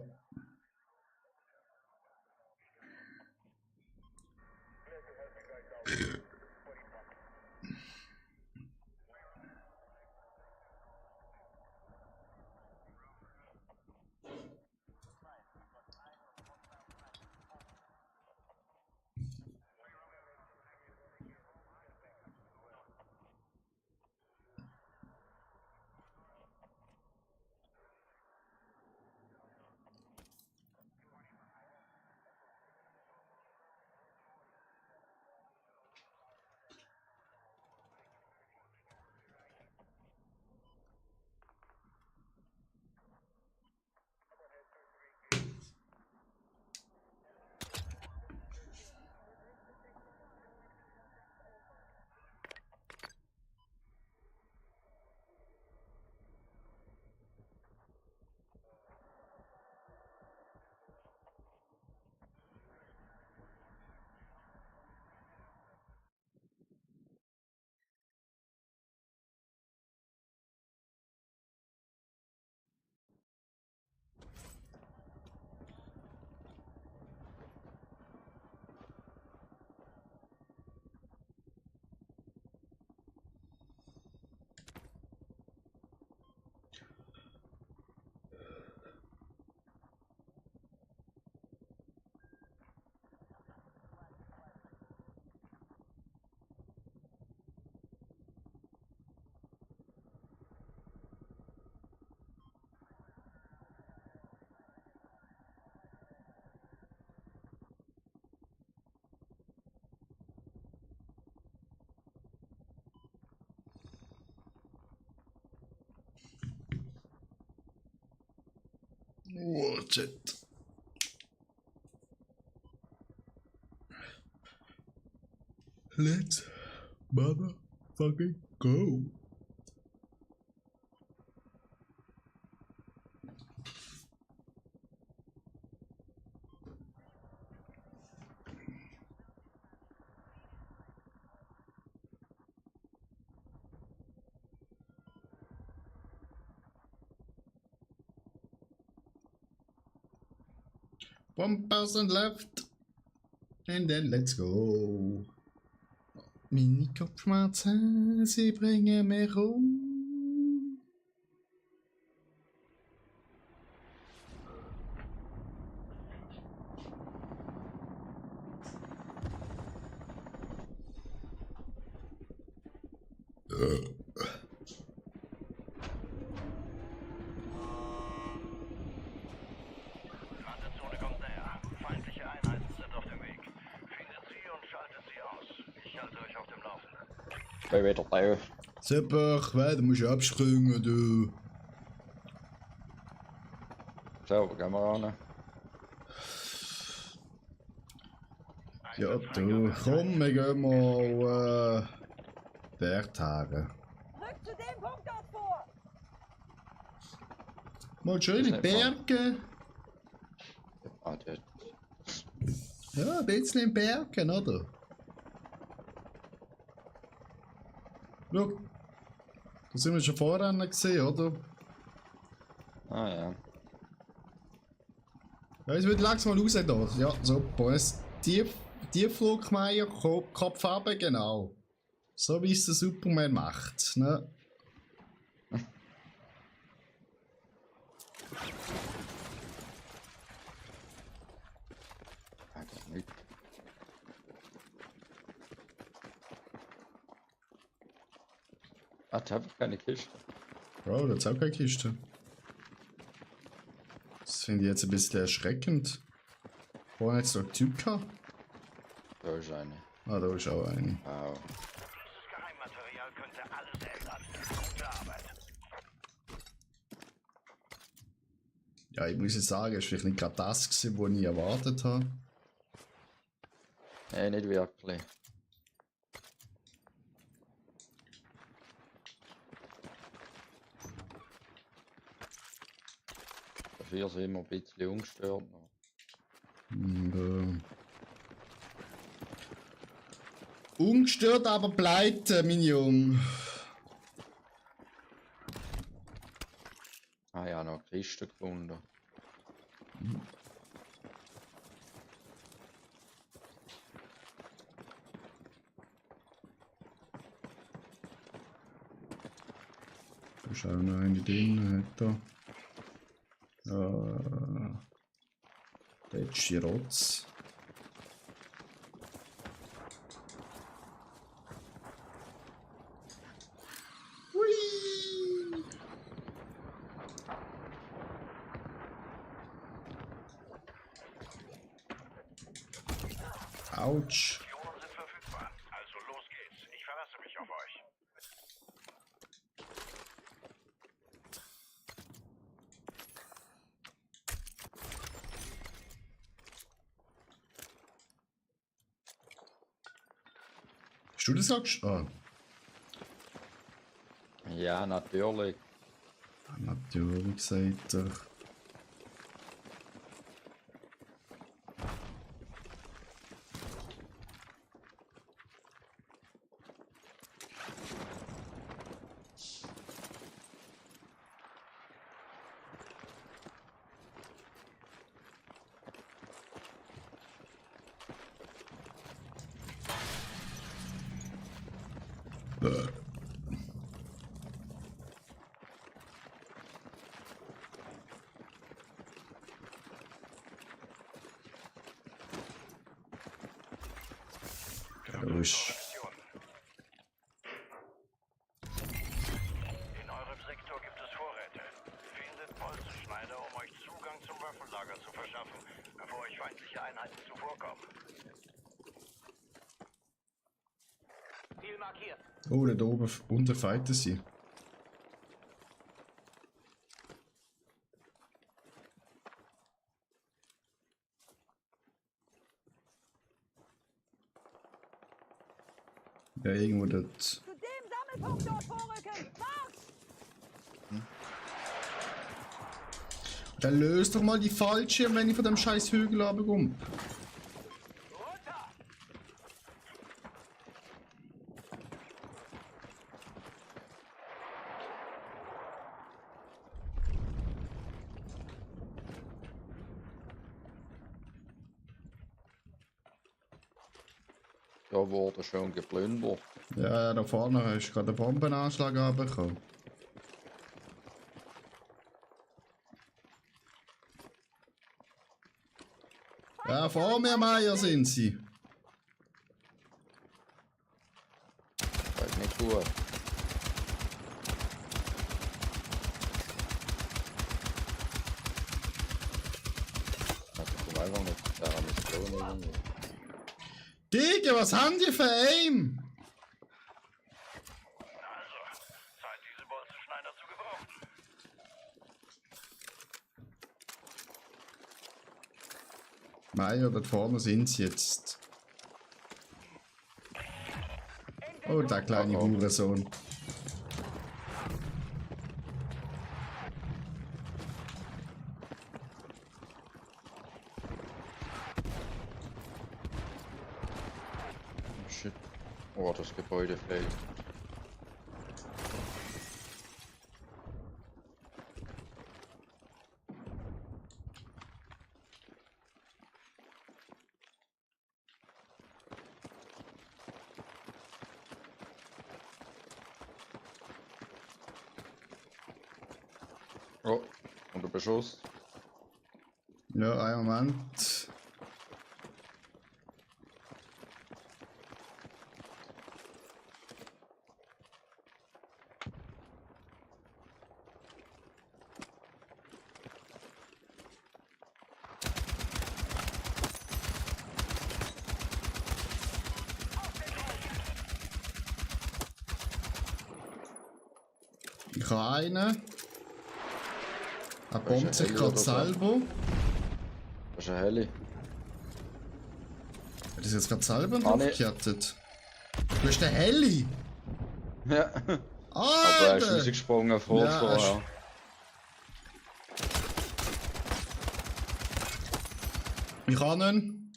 Watch it. Let's motherfucking go. One person left. And then let's go. Meine Kopfschmerzen, sie bringen mich um. Landezone kommt näher. Feindliche Einheiten sind auf dem Weg. Findet sie und schaltet sie aus. Ich halte euch auf dem Laufenden. Ich bin wieder da. Super, weil du musst abspringen, du. So, wo gehen wir ran? Ja, du, komm, wir gehen mal dort her. Rückt zu dem Punkt dort vor! Mal schön in die Das ist nicht Berge. Ja, ein bisschen im Bergen, oder? Schau, da sind wir schon vorher gesehen, oder? Ah ja. Ja, es wird langsam mal raus da. Ja, super. Tiefflugmeier, Kopf runter, genau. So wie es der Superman macht, ne? Eigentlich nicht. Ah, da habe ich keine Kiste. Oh, da ist auch keine Kiste. Das finde ich jetzt ein bisschen erschreckend. Vorhin hat es noch einen Typ gehabt. Da ist eine. Ah, da ist auch eine. Wow. Dieses Geheimmaterial könnte alles ändern. Gute Arbeit. Ja, ich muss jetzt sagen, es war vielleicht nicht gerade das gewesen, was ich erwartet habe. Nee, nicht wirklich. Dafür sind wir ein bisschen ungestört noch. Ungestört, aber pleite, mein Junge. Ah ja, noch eine Kiste gefunden. Da ist auch noch eine drin, hat da. Der ist die Rotz. Hui! Autsch. Optionen sind verfügbar. Also los geht's. Ich verlasse mich auf euch. Hast du das sagst? Ah, Ja, natürlich. natürlich sagt er. Logisch. In eurem Sektor gibt es Vorräte. Findet Bolzenschneider, um euch Zugang zum Waffenlager zu verschaffen, bevor euch feindliche Einheiten zuvorkommen. Ziel markiert. Oh, da oben unten fighten sie. Ja, irgendwo dort. Zu dem Sammelpunkt dort vorrücken! Marsch! Dann löst doch mal die Fallschirme, wenn ich von dem scheiß Hügel runterkomme. Runter! Da wurde schon geplündert. Ja, da vorne hast du gerade einen Bombenanschlag abbekommen. Ja, vor mir, Meier, sind sie. Das ist nicht gut. Also, ich komme einfach nicht der Mission irgendwie. Digga, was haben die für Aim? Also, Zeit, diese Bolzenschneider zu gebrauchen. Meier, dort vorne sind sie jetzt. Oh, der kleine Hurensohn. shit. Oh, das Gebäude fällt. Oh, unter Beschuss. Ja, einen Moment. Ich habe einen. Er bombt sich Heli gerade oder so? selber. Das ist ein Heli. Hat das jetzt gerade selber Ah, nee. draufgekettet? Du hast den Heli! Ja. Aber er ist Alter! rausgesprungen vor Ja, vorher. Ich habe ihn.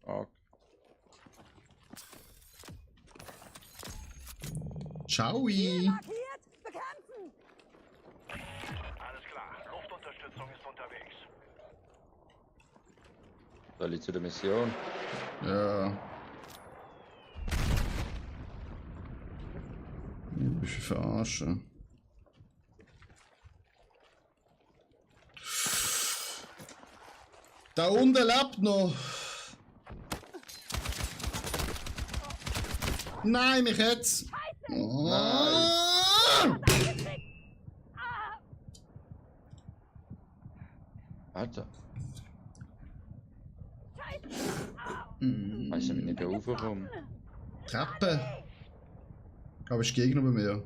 Ah, Ciao! Markiert! Bekämpfen! Alles klar, Luftunterstützung ist unterwegs. soll ich zu der Mission? Ja. Ich bin verarschen. Da unten lebt noch! Nein, mich jetzt! Oh. Alter, Mm. weiss ich nicht da raufkommen. Treppe! Aber ist Gegner bei mir.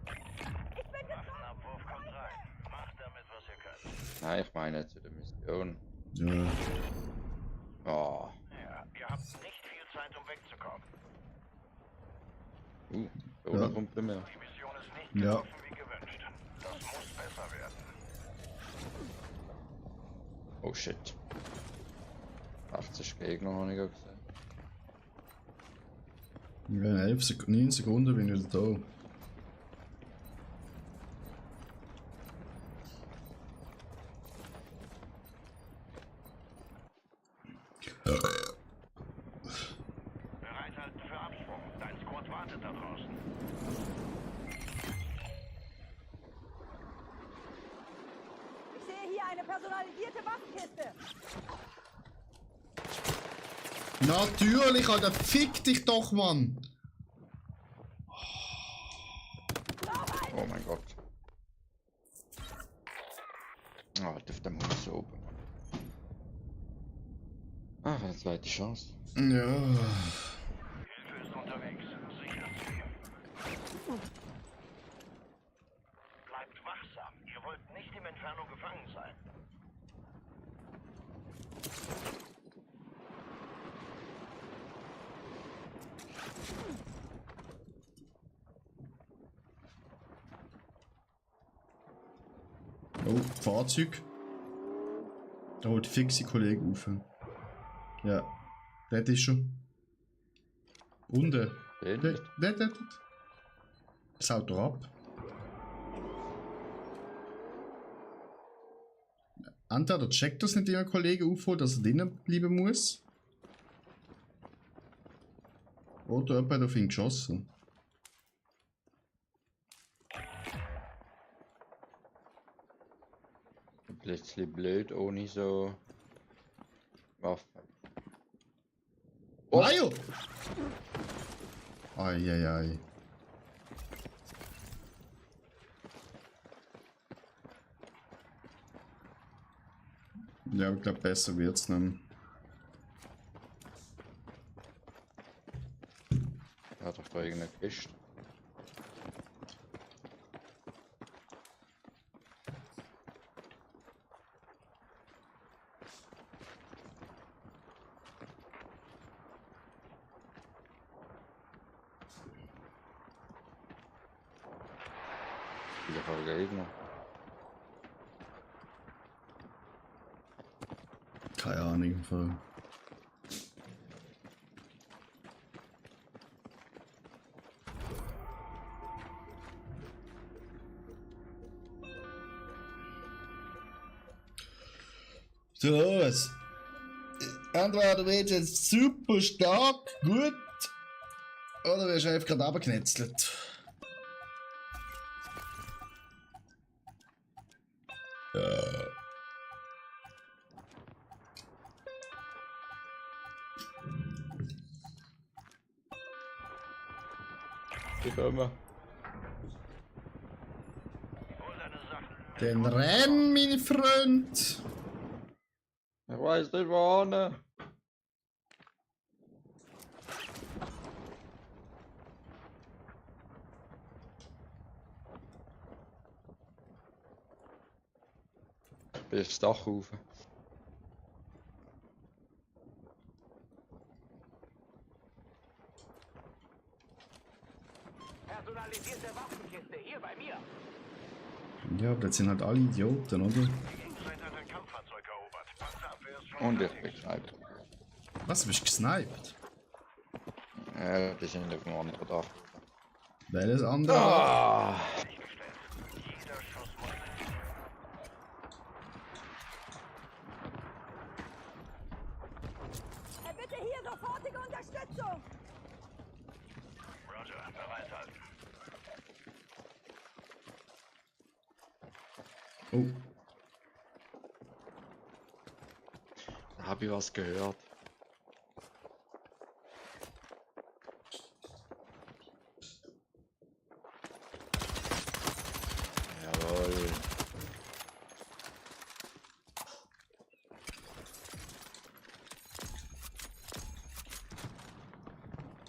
Waffenabwurf kommt rein. Macht damit, was ihr könnt. Nein, ich meine zu der Mission. Ja. Oh. Ja, ihr habt nicht viel Zeit, um wegzukommen. Da Ja. oben kommt bei mir. Die Mission ist nicht Ja. gelaufen wie gewünscht. Das muss besser werden. Oh shit. 80 Gegner habe ich auch gesehen. In 9 Sekunden bin ich wieder da. Bereithalten für Absprung. Dein Squad wartet da draußen. Ich sehe hier eine personalisierte Waffenkiste. Natürlich, Alter, fick dich doch, Mann! Oh mein Gott. Ah, auf dem Haus oben. Ah, eine zweite Chance. Ja. Hilfe ist unterwegs. Sichert sie. Bleibt wachsam. Ihr wollt nicht im Inferno gefangen sein. Oh, Fahrzeug. Da holt fixe Kollegen auf. Ja. Dort ist schon. Unten. Den Dort. Das Auto ab. Entweder checkt das nicht Ihr Kollege aufholt, dass er drinnen bleiben muss. Oder jemand hat auf ihn geschossen. ein bisschen blöd ohne so Waffen. Oh. Mario! Eieiei. Ja, ich glaube, besser wird's nicht. Hat doch da irgendeine Kiste. Viele Gegner. Keine Ahnung. Voll. So los. Entweder du wirst jetzt super stark, gut, oder wirst du einfach gerade runtergenetzelt. Die kommen. Hol deine Sachen. Den renn, mein Freund. Ich weiß nicht, wo hin. Bis das Dach rauf. Personalisierte Waffenkiste hier bei mir. Ja, aber das sind halt alle Idioten, oder? Die Gegenseite hat ein Kampffahrzeug erobert. Panzerabwehr ist schon Und ich fertig. bin gesniped. Was, du bist gesniped? Ja, die sind auf dem anderen Dach. Welches andere? Ah! Sichergestellt. Jeder Schuss muss treffen. Bitte hier sofortige Unterstützung! Roger, bereithalten. Oh, Da hab ich was gehört. Jawohl.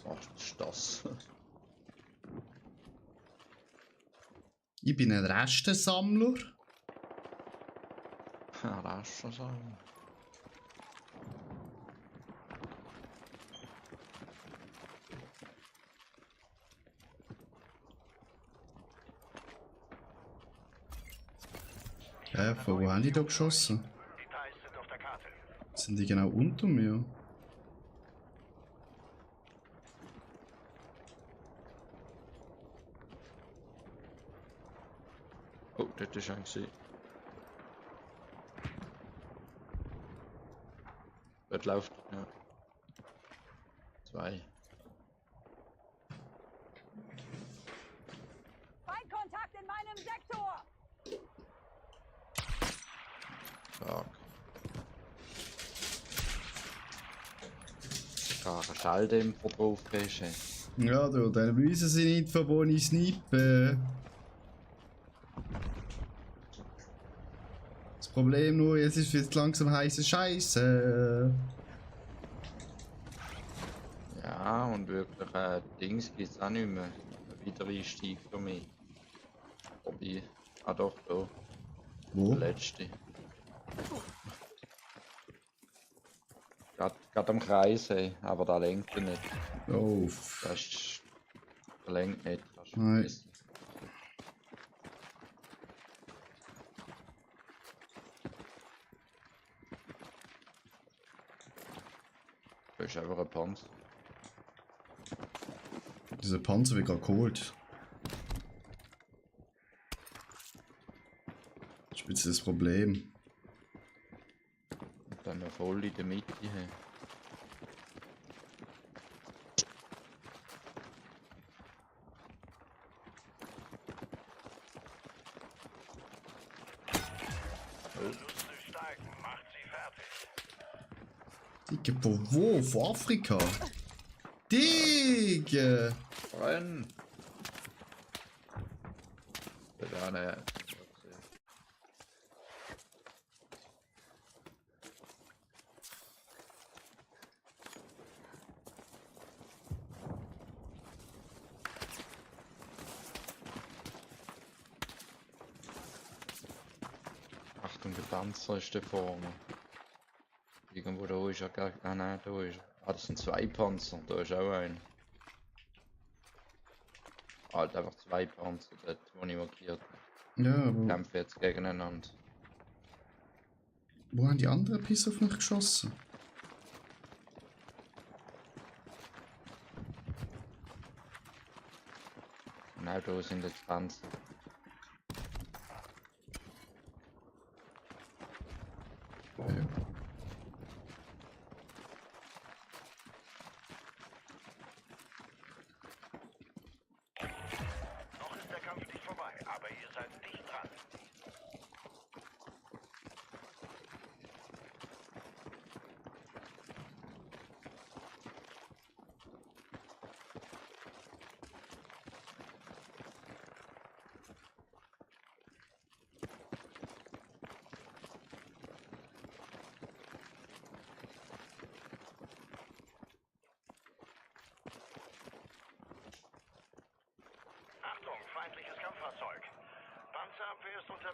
Was ist das? ich bin ein Restensammler. Ja, das ist schon so. Von wo haben die da geschossen? Details sind auf der Karte. Sind die genau unter mir? Oh, das ist ein gewesen. Das läuft, ja. 2. Feindkontakt in meinem Sektor! Fuck. Gar ein Schalldämpfer drauf hast. Ey. Ja, du, dann wissen sie nicht, von wo ich snipe. Das Problem nur, jetzt ist jetzt langsam heiße Scheiße. Ja, und wirklich Dings gibt es auch nicht mehr. Ein Wiedereinstieg für mich. Wobei, ah doch, da. Wo? Der letzte. Gerade am Kreis, ey, aber da lenkt er nicht. Oh, Das ist. Der lenkt nicht. Das ist Nein. vergessen. Das ist einfach ein Panzer. dieser Panzer wird gerade geholt. Das ist jetzt das Problem. Und dann noch voll in der Mitte. Hey. Verluste steigen. Macht sie fertig. Digga, von wo? Von Afrika? Digga! Renn! Da ne. Achtung, der Panzer ist da vorne. Irgendwo da ist er gar. Ah nein, da ist er. Ah, das sind 2 Panzer, da ist auch ein. Halt einfach 2 Panzer, dort, wo ich markiert. Ja, aber Kämpfen jetzt gegeneinander. wo haben die anderen Pisser auf mich geschossen? Nein, da sind jetzt Panzer. Ja.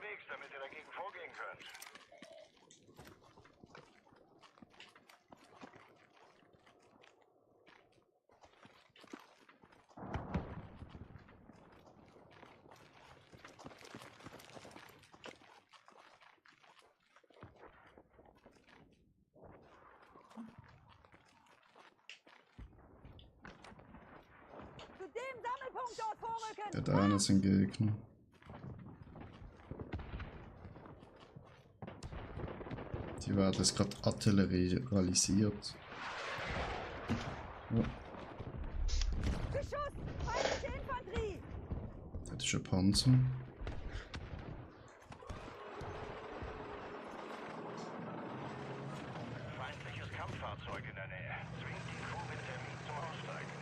unterwegs, damit ihr dagegen vorgehen könnt. Zu dem Sammelpunkt dort vorrücken! Da einer sind Gegner. Die werden jetzt gerade artillerisiert. Oh, Beschuss! Feindliche Infanterie! das ist ein Panzer. Feindliches Kampffahrzeug in der Nähe. Zwingt die Crew mit Termin zum Aussteigen.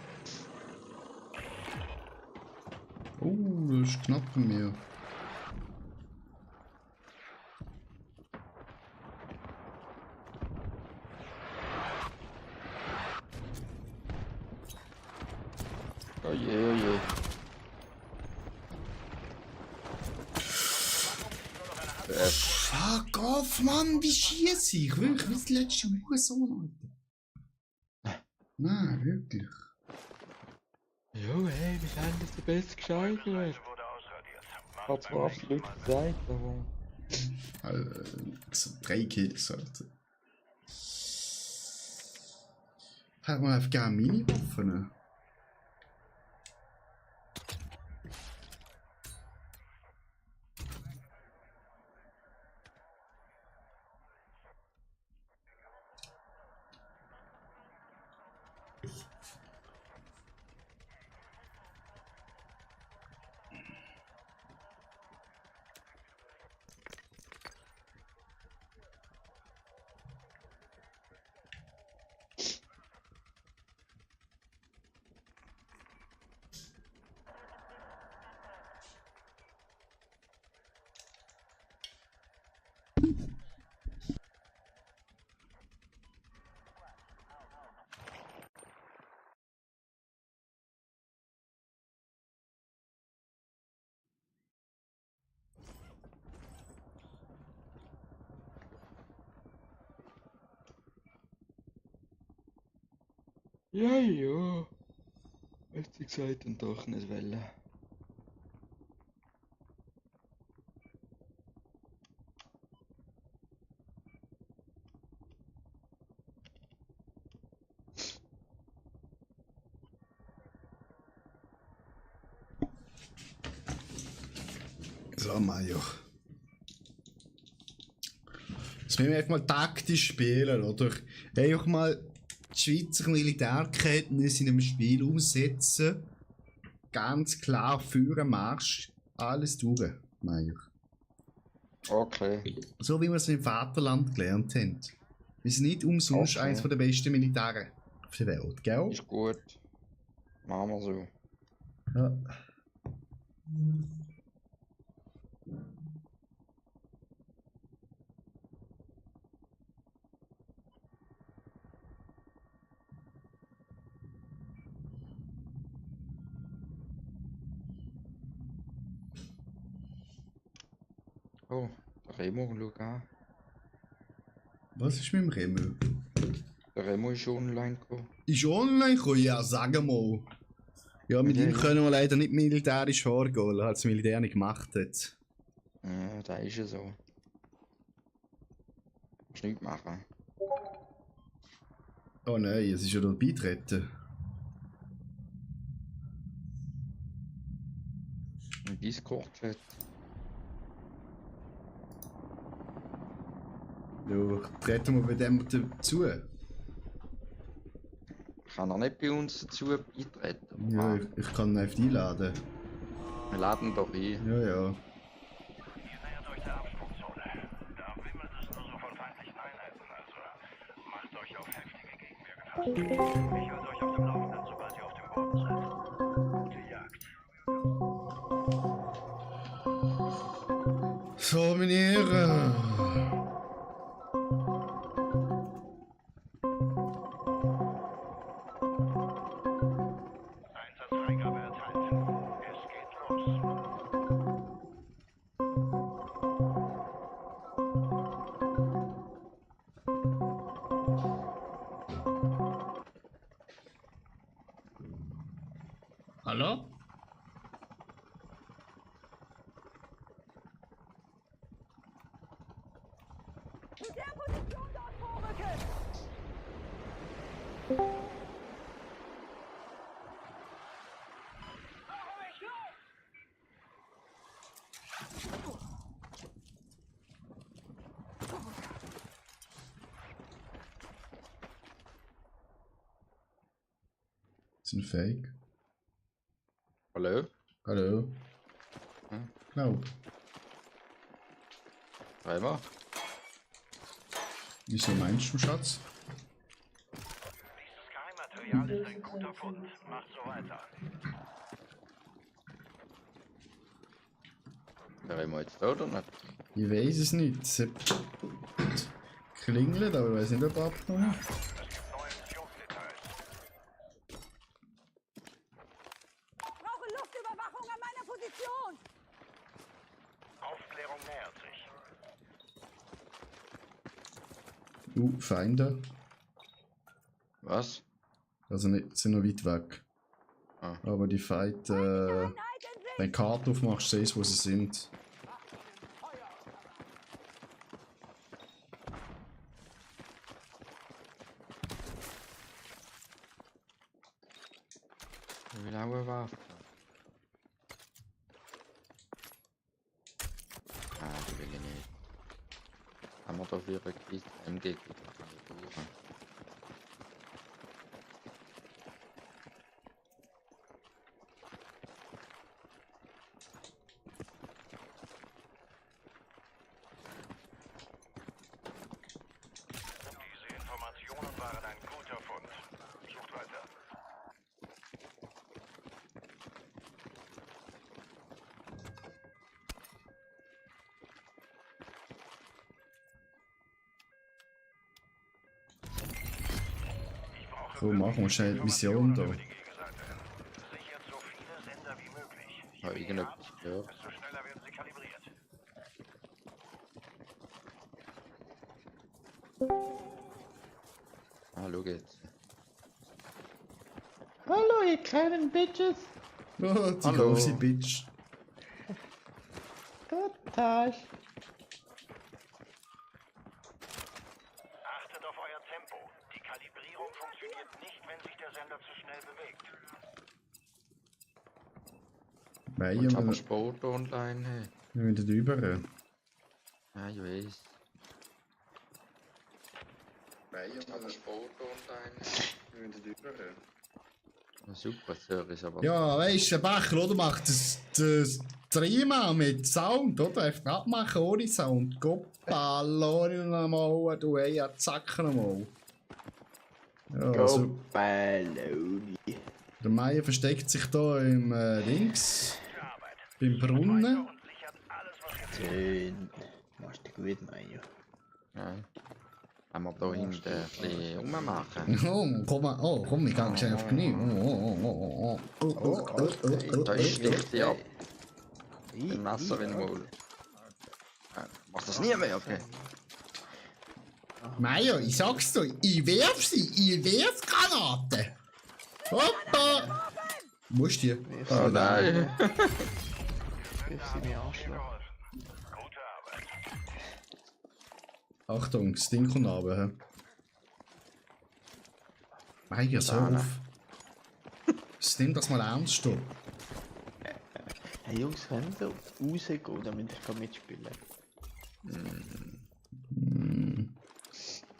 Oh, das ist knapp bei mir. Oh je, oh je. Fuck off, Mann, wie schieße ich? Wirklich, wie das letzte Hurensohn, Alter. Nein, wirklich. Jo, hey, wir haben das der Beste gescheitert. Wurde ausradiert. Ich hab zwar absolut gesagt, aber... So 3 Kills, Alter. Hat man einfach gerne Mini-Waffen. Ja, ja. Hast du gesagt und doch nicht wollen. So, Mario. Jetzt müssen wir einfach mal taktisch spielen, oder? Einfach mal die Schweizer Militärkenntnisse in einem Spiel umsetzen. Ganz klar führen, Marsch. Alles durch, Mario. Okay. So wie wir es im Vaterland gelernt haben. Wir sind nicht umsonst Okay. eines der besten Militäre auf der Welt, gell? Ist gut. Machen wir so. Ja. Oh, der Remo, schau an. Was ist mit dem Remmel? Der Remo ist online gekommen. Ist online gekommen? Ja, sag mal. Ja, mit Ja, ihm ja. können wir leider nicht militärisch vorgehen, weil er das Militär nicht gemacht hat. Ja, da ist er so. Kannst nichts machen. Oh nein, es ist ja dort beitreten. Im Discord-Chat. Ja, treten wir bei dem dazu. Kann er nicht bei uns dazu beitreten? Ja, ich kann ihn einfach einladen. Wir laden doch ein. Ja, ja. Ihr nähert euch der Absprungzone. Da wimmelt es nur so von feindlichen Einheiten, also macht euch auf heftige Gegenwehr gefasst. Ich halte euch auf dem Laufenden, sobald ihr auf dem Boden seid. Gute Jagd. So, meine Ehre. Einsatzfreigabe erteilt. Es geht los. Hallo? Zu der Position dort vorrücken! Sind fake. Hallo? Hallo? Hm? Glaub. Dreimal? Wieso meinst du, Schatz? Dieses Geheimmaterial ist ein guter Fund. Macht so weiter. Wären wir jetzt da oder nicht? Ich weiß es nicht. Es hat klingelt, aber ich weiß nicht, ob er abgenommen hat. Es gibt neue Missionsdetails. Brauche Luftüberwachung an meiner Position! Aufklärung nähert sich. Feinde. Was? Also nicht, sind noch weit weg. Ah. Aber die Fight, Einheit in Sicht! wenn du die Karte aufmachst, siehst du, wo sie sind. Ich will auch eine Waffe. Ah, die will ich nicht. Haben wir dafür eine Kiste MG gekriegt? Diese Informationen waren ein guter Fund. Sucht weiter. So, machen wir schnell die Mission da. Über die Gegenseite. Sichert so viele Sender wie möglich. Je Ja, mehr irgendetwas habt, gehört. desto schneller werden sie kalibriert. Ah, schau jetzt. Hallo, ihr kleinen Bitches. Oh, die Hallo. große Bitch. Guten Tag. Achtet auf euer Tempo. Die Kalibrierung funktioniert nicht, wenn sich der Sender zu schnell bewegt. Nein, Und haben wir wir Sport online? Hey. müssen rüber. Ja, ich weiß. Haben wir Sport online? Wir müssen rüber. Ja, super, Service, aber. Ja, weißt du, der Bachel, oder? Macht das Riemen mit Sound, oder? Einfach abmachen ohne Sound. Goppaloni nochmal, du ey, ja, zack nochmal. Ja, also, Balloni. der Meier versteckt sich da im Dings, beim Brunnen. Und sichert alles, was gefällt. Schön. Machst du gut, Mario. Ja. Haben wir da hinten ein bisschen rummachen? Komm, ich kann schnell auf die Knie. Da sticht die ab. Ein Messer in den Maul. Machst das nie mehr, okay? Meier, ich sag's dir, ich werf sie, ich werf Granaten. Hoppa! Wo ist die? Oh nein! Wirf sie mir Arschloch. Gute Arbeit. Achtung, das Ding kommt runter. Hä? Meier, so auf. Nimm das mal ernst, du. Hey Jungs, können wir rausgehen, damit ich mitspielen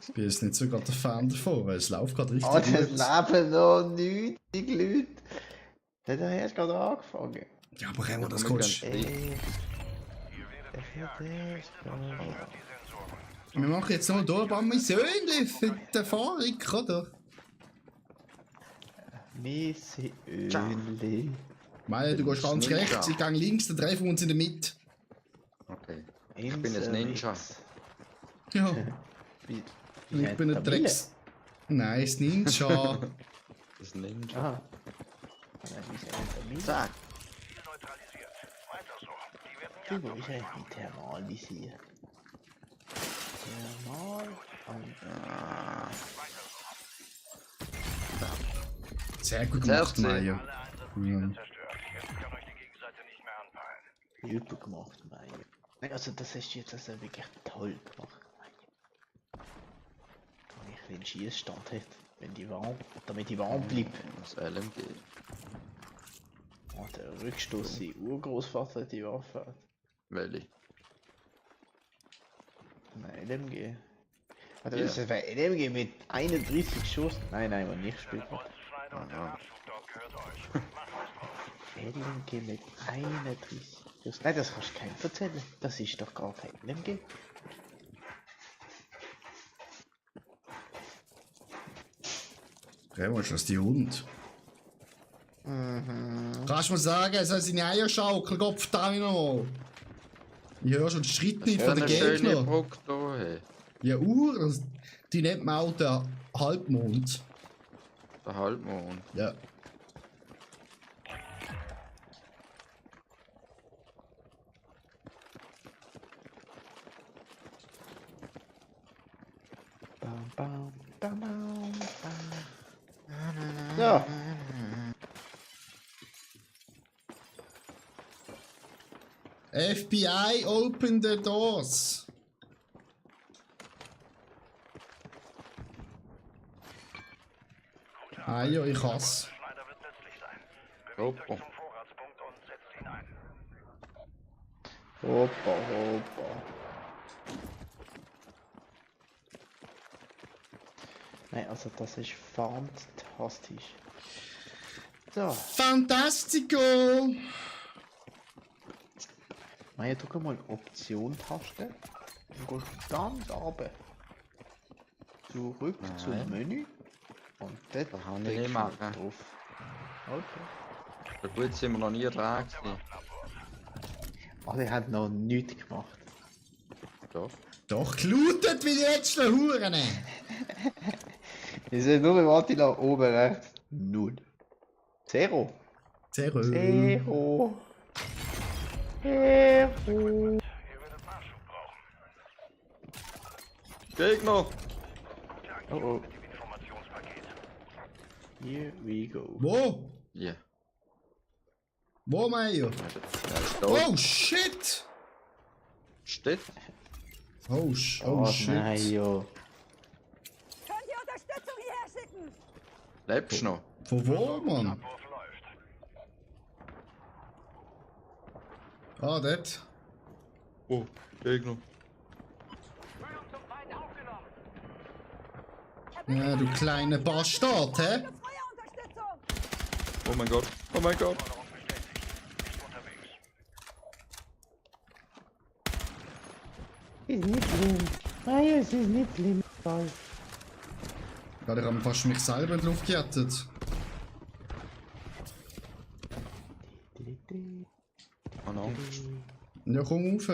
Ich bin jetzt nicht so gerade der Fan davon, weil es läuft gerade richtig kann? Oh, das gut. leben noch 90 Leute. Das hat er erst gerade angefangen. Ja, aber wenn wir das wir kurz... gehen- Ihr Ey, werdet das gejagt. hat erst Findet und gerade. zerstört die Sensoren. Wir machen jetzt noch hier ein paar Missionen für die Erfahrung, oder? Missionli. Meier, du gehst ganz Ninja. rechts, ich gehe links, dann treffen wir uns in der Mitte. Okay. Ich bin ein Ninja. Ja, Wie, ich bin ein Drecks... Nein, das Ninja. Das ist ein Ninja. Ah. Nein, wie ist eigentlich Familie? Zack! Ziel neutralisiert. Weiter so. Die werden Du, Jagd wo auf ist euch eigentlich machen. die Thermalisier? Thermal und... Sehr gut Zuerst gemacht, sehen. Meier. Alle Einsatzziele Ja. zerstört. Jetzt kann euch die Gegenseite nicht mehr anpeilen. Übergemacht, Meier. Nein, also das hast du jetzt also wirklich toll gemacht, Meier. Wenn ich den Schießstand hätte, wenn die warm, damit die warm bleibt. Das LMG. Oh, der Rückstoß, sein Urgroßvater hat die Waffe. Welche? Nein, LMG. Warte, Ja. das ist ein LMG mit 31 Schuss. Nein, nein, man nicht spielt. Bolzenschneider und der Aha. Nachschubdog gehört euch. Macht es draus. LMG mit 31 Schuss. Nein, das kannst du keinem erzählen. Das ist doch gar kein LMG. Ja, was ist das, die Hund? Kannst du mir sagen, er soll seine Eier schaukeln, Kopf da noch. Ich höre schon den Schritt nicht So von den eine schöne Gegnern. Brücke da, hey. Ja, die nennt man auch den Halbmond. Der Halbmond. Ja. Bam, bam, bam, bam, bam. So. FBI, open the doors. Ah ja, ich hasse. Schneider wird nützlich sein. Bewegt Hoppa. euch zum Vorratspunkt und setzt ihn ein. Hoppa, hoppa. Nein, also das ist fantastisch. So, Fantastico! Maya, drück mal Option-Taste. Dann gehst du ganz runter. Zurück zum Nein. Menü. Und dort Das kann ich drückst nicht du machen. drauf. Okay. So gut sind wir noch nie dran gewesen. Ah, der hat noch nichts gemacht. Doch. Doch gelootet wie die letzten Huren! Wir sind nur im Attila oben rechts. 0. Zero. Zero. Zero. Zero. Ihr werdet Nachschub brauchen. Gegner! Oh oh. Mit dem Informationspaket. Here we go. Wo? Ja. Wo, Meier? Er ist tot. Oh shit! Steht. Oh, oh shit. Nein, jo. Könnt ihr Unterstützung hierher schicken? Lebst du noch? Von wo, Mann? Abwurf läuft. Ah, dort. Oh, Gegner. Ja, du kleiner Bastard, hä? Feuerunterstützung! Oh mein Gott. Oh mein Gott. Forderung bestätigt. Ist unterwegs. Ist nicht schlimm. Nein, es ist nicht schlimm. Ja, ich habe fast mich selber in die Luft gejettet. Oh no. Ja, komm rauf.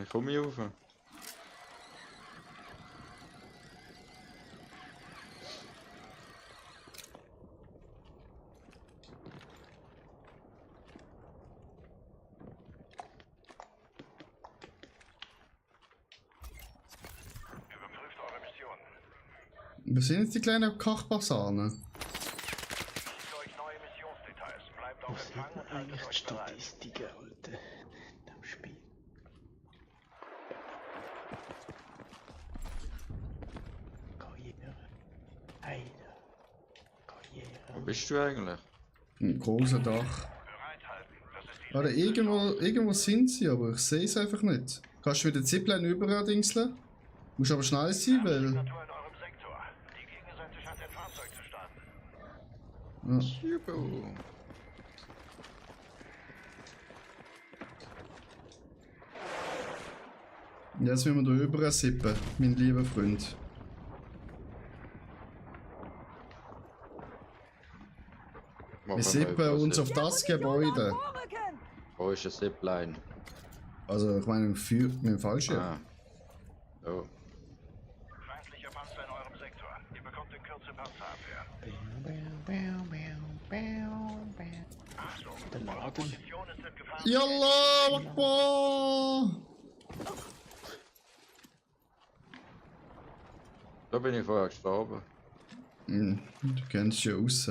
Ich komme hier rauf. Überprüft eure Mission. Was sind jetzt die kleinen Kachbasanen? Schickt euch neue Missionsdetails. Bleibt Wo auf sieht Empfang man und haltet eigentlich die euch bereit. Statistiken, Alter? In dem Spiel. Karriere. Alter. Wo Karriere. bist du eigentlich? Ein großer Dach. Bereithalten. Das ist die Warte, irgendwo sind sie, aber ich sehe es einfach nicht. Kannst du mit der Zipline überdingseln? Musst aber schnell sein, weil. Natur in eurem Sektor. Die Gegenseite scheint ein Fahrzeug zu starten. Ja. Juhu. Jetzt müssen wir da rüber sippen, mein lieber Freund. Wir sippen uns auf das Gebäude. Vorrücken! Wo ist ein Zipline? Also, ich meine, mit dem Fallschirm. Ah. So. Feindlicher Panzer in eurem Sektor. Ihr bekommt in Kürze Panzerabwehr. Achtung! Der Laden. Position ist in Gefahr. Yallah, Akbar! Da bin ich vorher gestorben. Du kennst ja raus.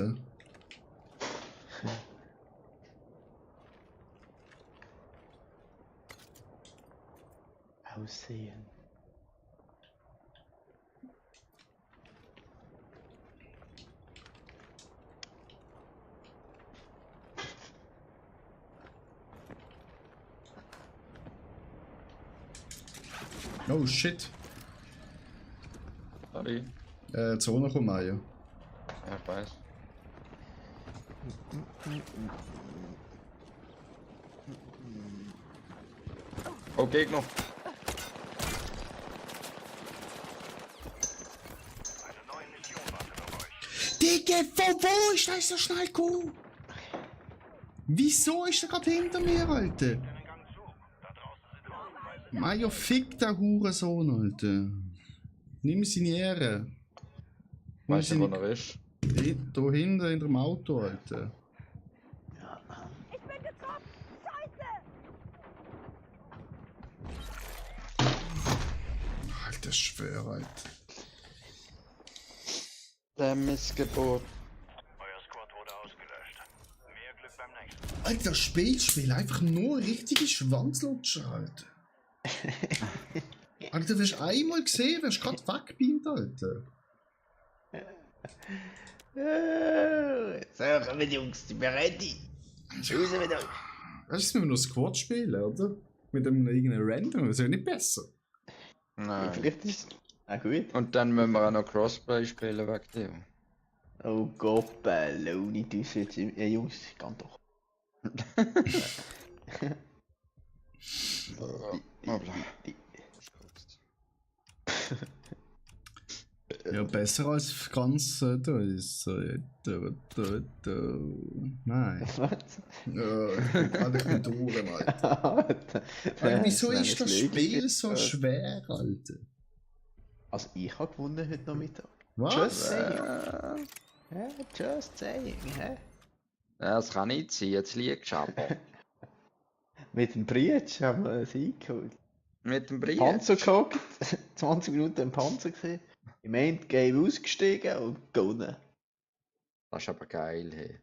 Aussehen. Oh shit. Sorry. Zone kommen, ja. Ja, ich weiß. Oh, Gegner. Eine neue Mission wartet auf euch. Digga, wo ist der so schnell gekommen? Wieso ist der gerade hinter mir, Alter? Den Gang zu. Da draußen sind haufenweise. Maja, fick den Hurensohn, Alter. Nimm seine Ehre. Weißt du, wo er ist? Da hinten in dem Auto, Alter. Ich bin getroffen! Scheiße! Alter, schwör, Alter. Der Missgebot. Euer Squad wurde ausgelöscht. Mehr Glück beim nächsten. Alter, das Spiel einfach nur richtige Schwanzlutscher, Alter. Alter, du wirst einmal gesehen, wirst gerade weggebeamt, Alter. So, kommen Jungs, ich bin ready. Raus mit euch. Das ist, wenn wir noch Squad spielen, oder? Mit einem irgendeinem Random, das ist ja nicht besser. Nein. Vielleicht ist es... gut. Und dann müssen wir auch noch Crossplay spielen wegen dem. Oh Gott, Looney, du jetzt... Jungs, ich kann doch. Hoppla. Ja, besser als ganz da ist Nein. Was? Ja, ich bin gerade ein bisschen durch, Alter. Alter, wieso ist das Spiel so schwer, Alter? Also ich habe gewonnen heute Nachmittag. Was? Just saying. Ja, just saying, hä? Ja, das kann nicht sein, jetzt liegst du aber. Mit dem Breach haben wir einen Sieg geholt. Mit dem Brief. Panzer gehockt, 20 Minuten im Panzer gesehen, im Endgame ausgestiegen und gewonnen. Das ist aber geil, hey.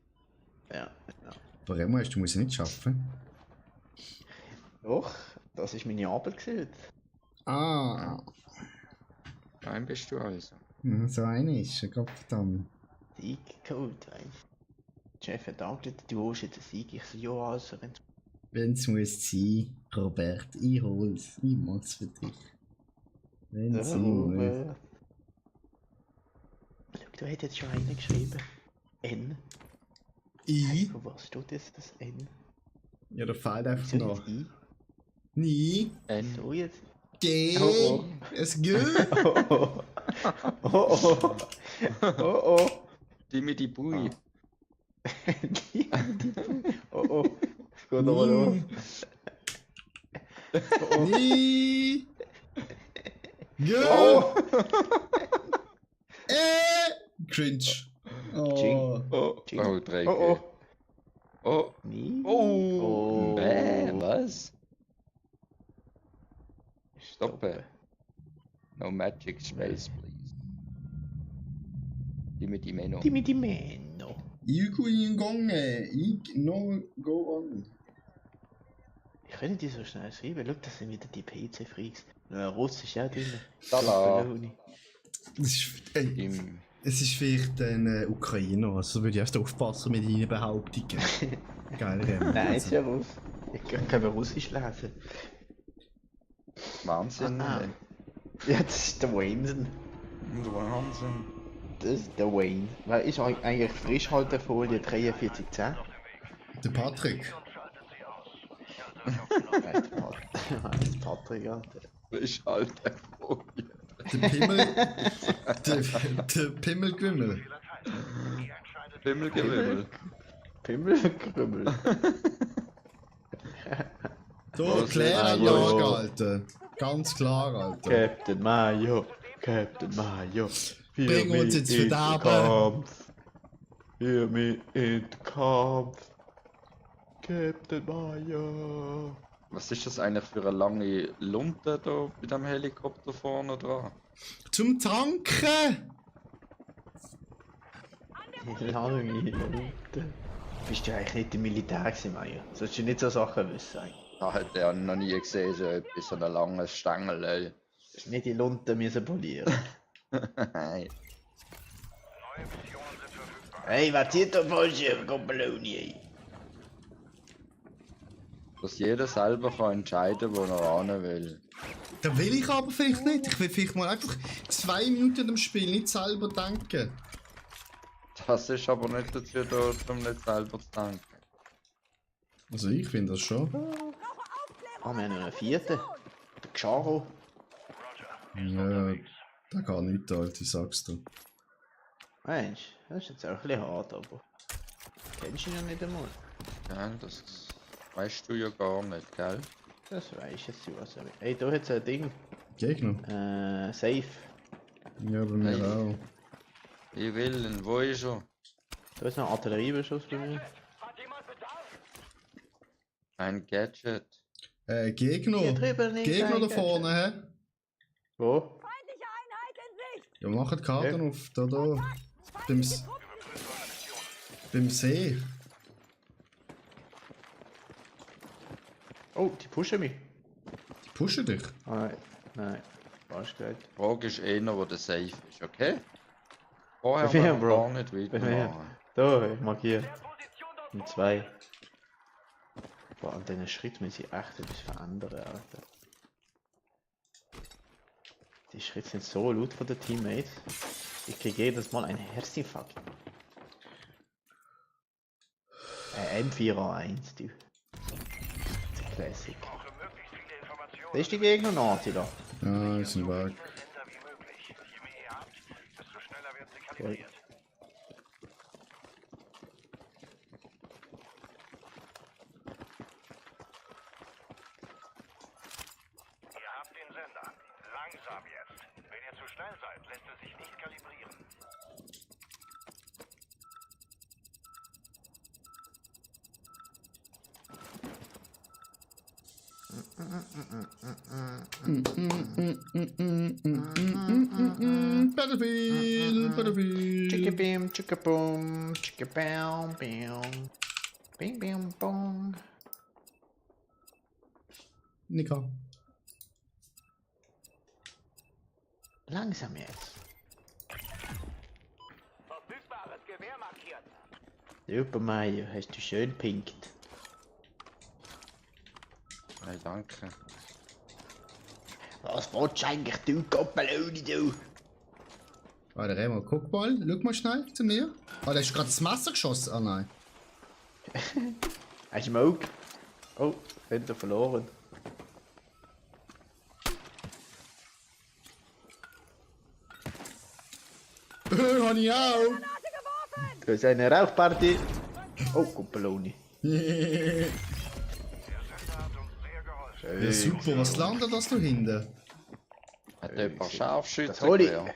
Ja, ja. Aber immer hast du musst nicht schaffen. Doch, das war meine Arbeit gewesen. Ah, Nein, bist du also. so eine ist er, Gottverdammt. Sieg geholt, weißt du. Der Chef hat angerufen, du holst jetzt einen Sieg. Ich so, ja, also, wenn Wenn's muss sein, Robert, ich hol's, ich mach's für dich. Wenn's sein muss. Schau, du hast jetzt schon einen geschrieben. N. I? Von was steht jetzt das N? Ja, da fehlt einfach Wieso noch. nicht I? N. So jetzt? G, Oh, es G. Oh oh. Oh oh. Die mit die Bui. Oh oh. Es geht aber los. Oh Ni. G. oh. Cringe. Ching. Oh. Oh, Ching. oh, 3G. Oh oh. Oh. Nie. Oh. Oh. Was? Stoppen. No magic space, please. Die mit die Menno. Die mit die Männer. Igu in Gonge. No go on. Ich kann nicht die so schnell schreiben. Schau, das sind wieder die PC-Freaks. Russisch auch drin. Tala. Es ist, Im es ist vielleicht ein Ukrainer, also würde ich erst aufpassen mit deinen Behauptungen. Geil, Rennen. Nein, ist ja Russ. Ich kann Russisch lesen. Wahnsinn. Ah. ey. Ja, das ist der Wayne. Wahnsinn. Das ist der Wayne. Wer ist eigentlich Frischhaltefolie 4310? Der Patrick. Schaltet sie aus. Ich halte sie auf. Heißt Patrick, ja. Frisch alte Folie. Der Pimmel. der Pimmelgümmel. Ihr entscheidet, Pimmelgewimmel. Pimmelkrümmel. Da, Was Kläranlage, denn? Alter. Ganz klar, Alter. Captain Mayo. Captain Mayo. Bring uns ins Verderben. Führ mich in den Kampf. Captain Mayo. Was ist das eigentlich für eine lange Lunte da bei dem Helikopter vorne dran? Zum Tanken! Lange Minuten. Bist du eigentlich nicht im Militär gewesen, Meier? Sollst du nicht so Sachen wissen? Ey? Da hat er noch nie gesehen, so etwas, so einen langen Stängel, ey. Du hast nicht die Lunte müssen polieren. Nein. Neue Missionen sind verfügbar. Hey, wer zieht da Fallschirm? Goppeloni, ey. Dass jeder selber kann entscheiden, wo er hin will. Da will ich aber vielleicht nicht. Ich will vielleicht mal einfach 2 Minuten am Spiel nicht selber denken. Das ist aber nicht dazu da, um nicht selber zu denken. Also ich finde das schon. Ah, wir haben noch einen vierten. Der Xaro. Ja, der gar nicht, Alter, sagst du. Mensch, das ist jetzt auch ein bisschen hart, aber... Kennst du ihn ja nicht einmal. Ja, das weißt du ja gar nicht, gell? Das weiß jetzt du, was er will. Hey, da hat es ein Ding. Gegner? Safe. Ja, bei mir Hey. auch. Ich will ihn, wo ist er? Da ist noch ein Artilleriebeschuss bei mir. Ein Gadget. Gegner. Hier drüben nicht Gegner da eigentlich. vorne, hä? Wo? Feindliche Einheit in Sicht! Ja, machen die Karten auf. Da. Beim, Feindliche Truppen beim See. Oh, die pushen mich. Die pushen dich. Ah, nein. Nein. Falsch gesagt. Die Frage ist eher, wo der Safe ist, okay? Vorher Bei mir, wollen wir Bro. gar nicht Bei mir. weitermachen. Da, ich markiere. Und 2. Boah, an diesen Schritt muss ich echt etwas verändern, Alter. Die Schritte sind so laut von den Teammates. Ich kriege jedes Mal einen Herzinfarkt. M4A1, du. Classic. Brauche möglichst viele Informationen. Das ist die Gegner noch, Attila. Ja, ist ein Weg. Präsenter wie möglich. Je mehr ihr habt, desto schneller werden sie kalibriert. Ihr habt den Sender. Langsam jetzt. Wenn ihr zu schnell seid, lässt er sich nicht kalibrieren. Battlefield. Chicka bim, chicka boom, chicka bam, bam. Bing, bing, bong. Nika. Langsam jetzt. Verfügbares Gewehr markiert. Super Mario, hast du schön pinkt. Hey, danke. Was willst du eigentlich, du Koppeloni, du? Warte, Remo, guck mal. Schau mal schnell zu mir. Ah, da ist gerade das Messer geschossen. Ah, nein. Ein Smoke. Oh, könnte verloren. Hab ich auch. Granate geworfen! Da ist eine Rauchparty. Oh, Koppeloni. Der Sender hat uns sehr geholfen. Ja, super. Was landet das da hinten? Hat jemand Das Scharfschützen hol ich. gewehr?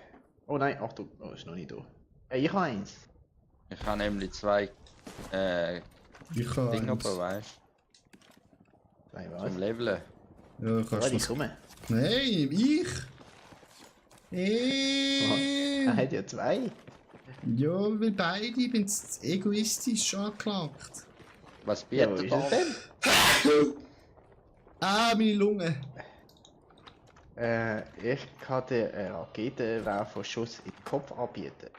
Oh nein, Achtung, oh, ist noch nicht da. Ey, ich habe eins. Ich habe nämlich 2 Ich kann Dinger eins. da, weißt Nein, du? was? Zum Leveln. Ja, Warte, kannst ich du komme. Nein, ich. Er hat ja 2. Ja, weil beide, ich bin egoistisch angeklagt. Was Ja, wo bietet ist es er? denn? Ah, meine Lunge. Ich kann den Raketenwerferschuss in den Kopf anbieten.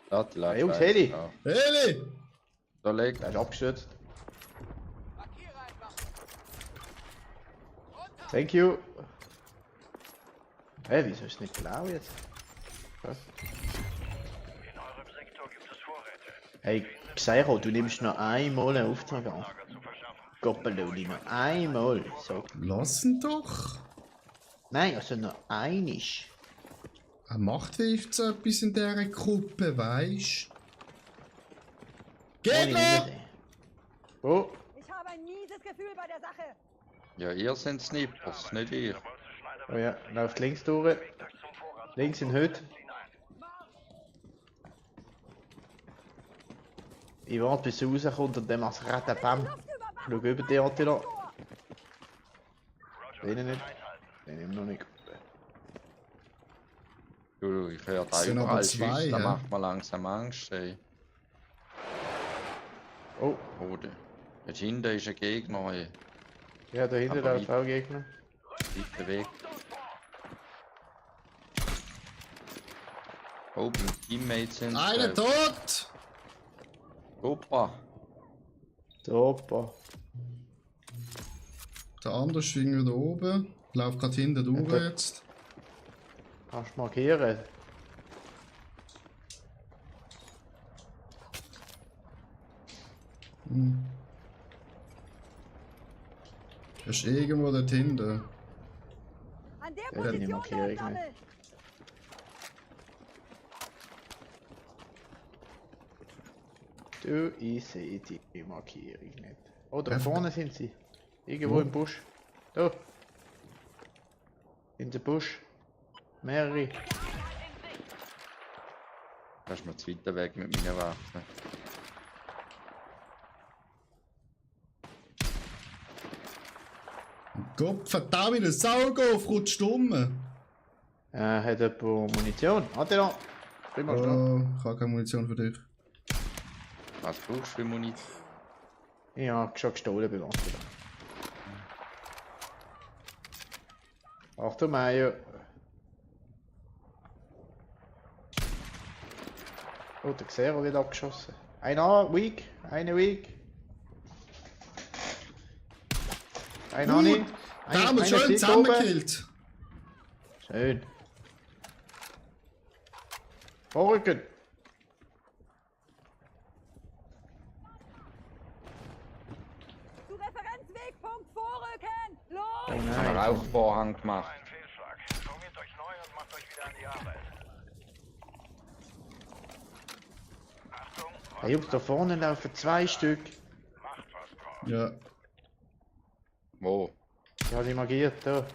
Da, die Leute. Hey, Jungs, Heli! Ja. Heli! Da liegt. Der ist abgestürzt. Thank you. Hey, wieso ist es nicht blau jetzt? Was? In eurem Sektor gibt es Vorräte. Hey, Xero, du nimmst noch einmal einen Auftrag an. Lager zu verschaffen. Goppeloni, noch einmal. So. Lass ihn doch. Nein, also noch einisch. Er macht wenigstens etwas in dieser Gruppe, weisst du? Gegner! Oh, Ich habe ein mieses Gefühl bei der Sache. Ja, ihr seid Snipers, nicht ich. Bolzenschneider oh ja, läuft links durch. euch zum Vorrat. Links in Hütte. Ich warte bis er rauskommt und dann machst du Rette Bam. Schau über die Attila. Den nicht. Den nehmen wir noch nicht. Du, ich höre da Es sind aber überall zwei, Schüsse, da hä? macht man langsam Angst, ey. Oh, Oh, dort hinten ist ein Gegner, ey. ja, da hinten Aber läuft auch Gegner. Weiter weg. Oh, meine Teammates sind Einer tot! Opa. Der Opa. Der andere ist irgendwie da oben. Läuft gerade hinten durch Ja, jetzt. Kannst du markieren? Er ist irgendwo dort hinten. An der Ja, die Position markiere dort ich nicht. sammeln. Du, ich sehe die Markierung nicht. Oh, da Einfach- vorne sind sie. Irgendwo Wo? im Busch. Da. In der Busch. Mehrere. Da ist mir zu weit weg mit meinen Waffen. Gott verdammt, eine Saugoff rutscht um. Hat jemand Munition? Warte noch. Bring mal schnell. Oh, ich habe keine Munition für dich. Was brauchst du für Munition? Ich hab schon gestohlen bei uns. Achtung, Meier. Oh, der Xero wird abgeschossen. Einer weak, einer weak. Einer nicht. Da haben wir schön sitzt zusammengekillt. oben. Schön. Vorrücken. Zu Referenzwegpunkt vorrücken. Los! Oh Haben wir nein. auch Vorhang gemacht. Ein Fehlschlag. Formiert euch neu und macht euch wieder an die Arbeit. Achtung, Hey Jungs, da vorne laufen 2 Stück. macht was draus. Ja. Wo? Ja, die magiert da.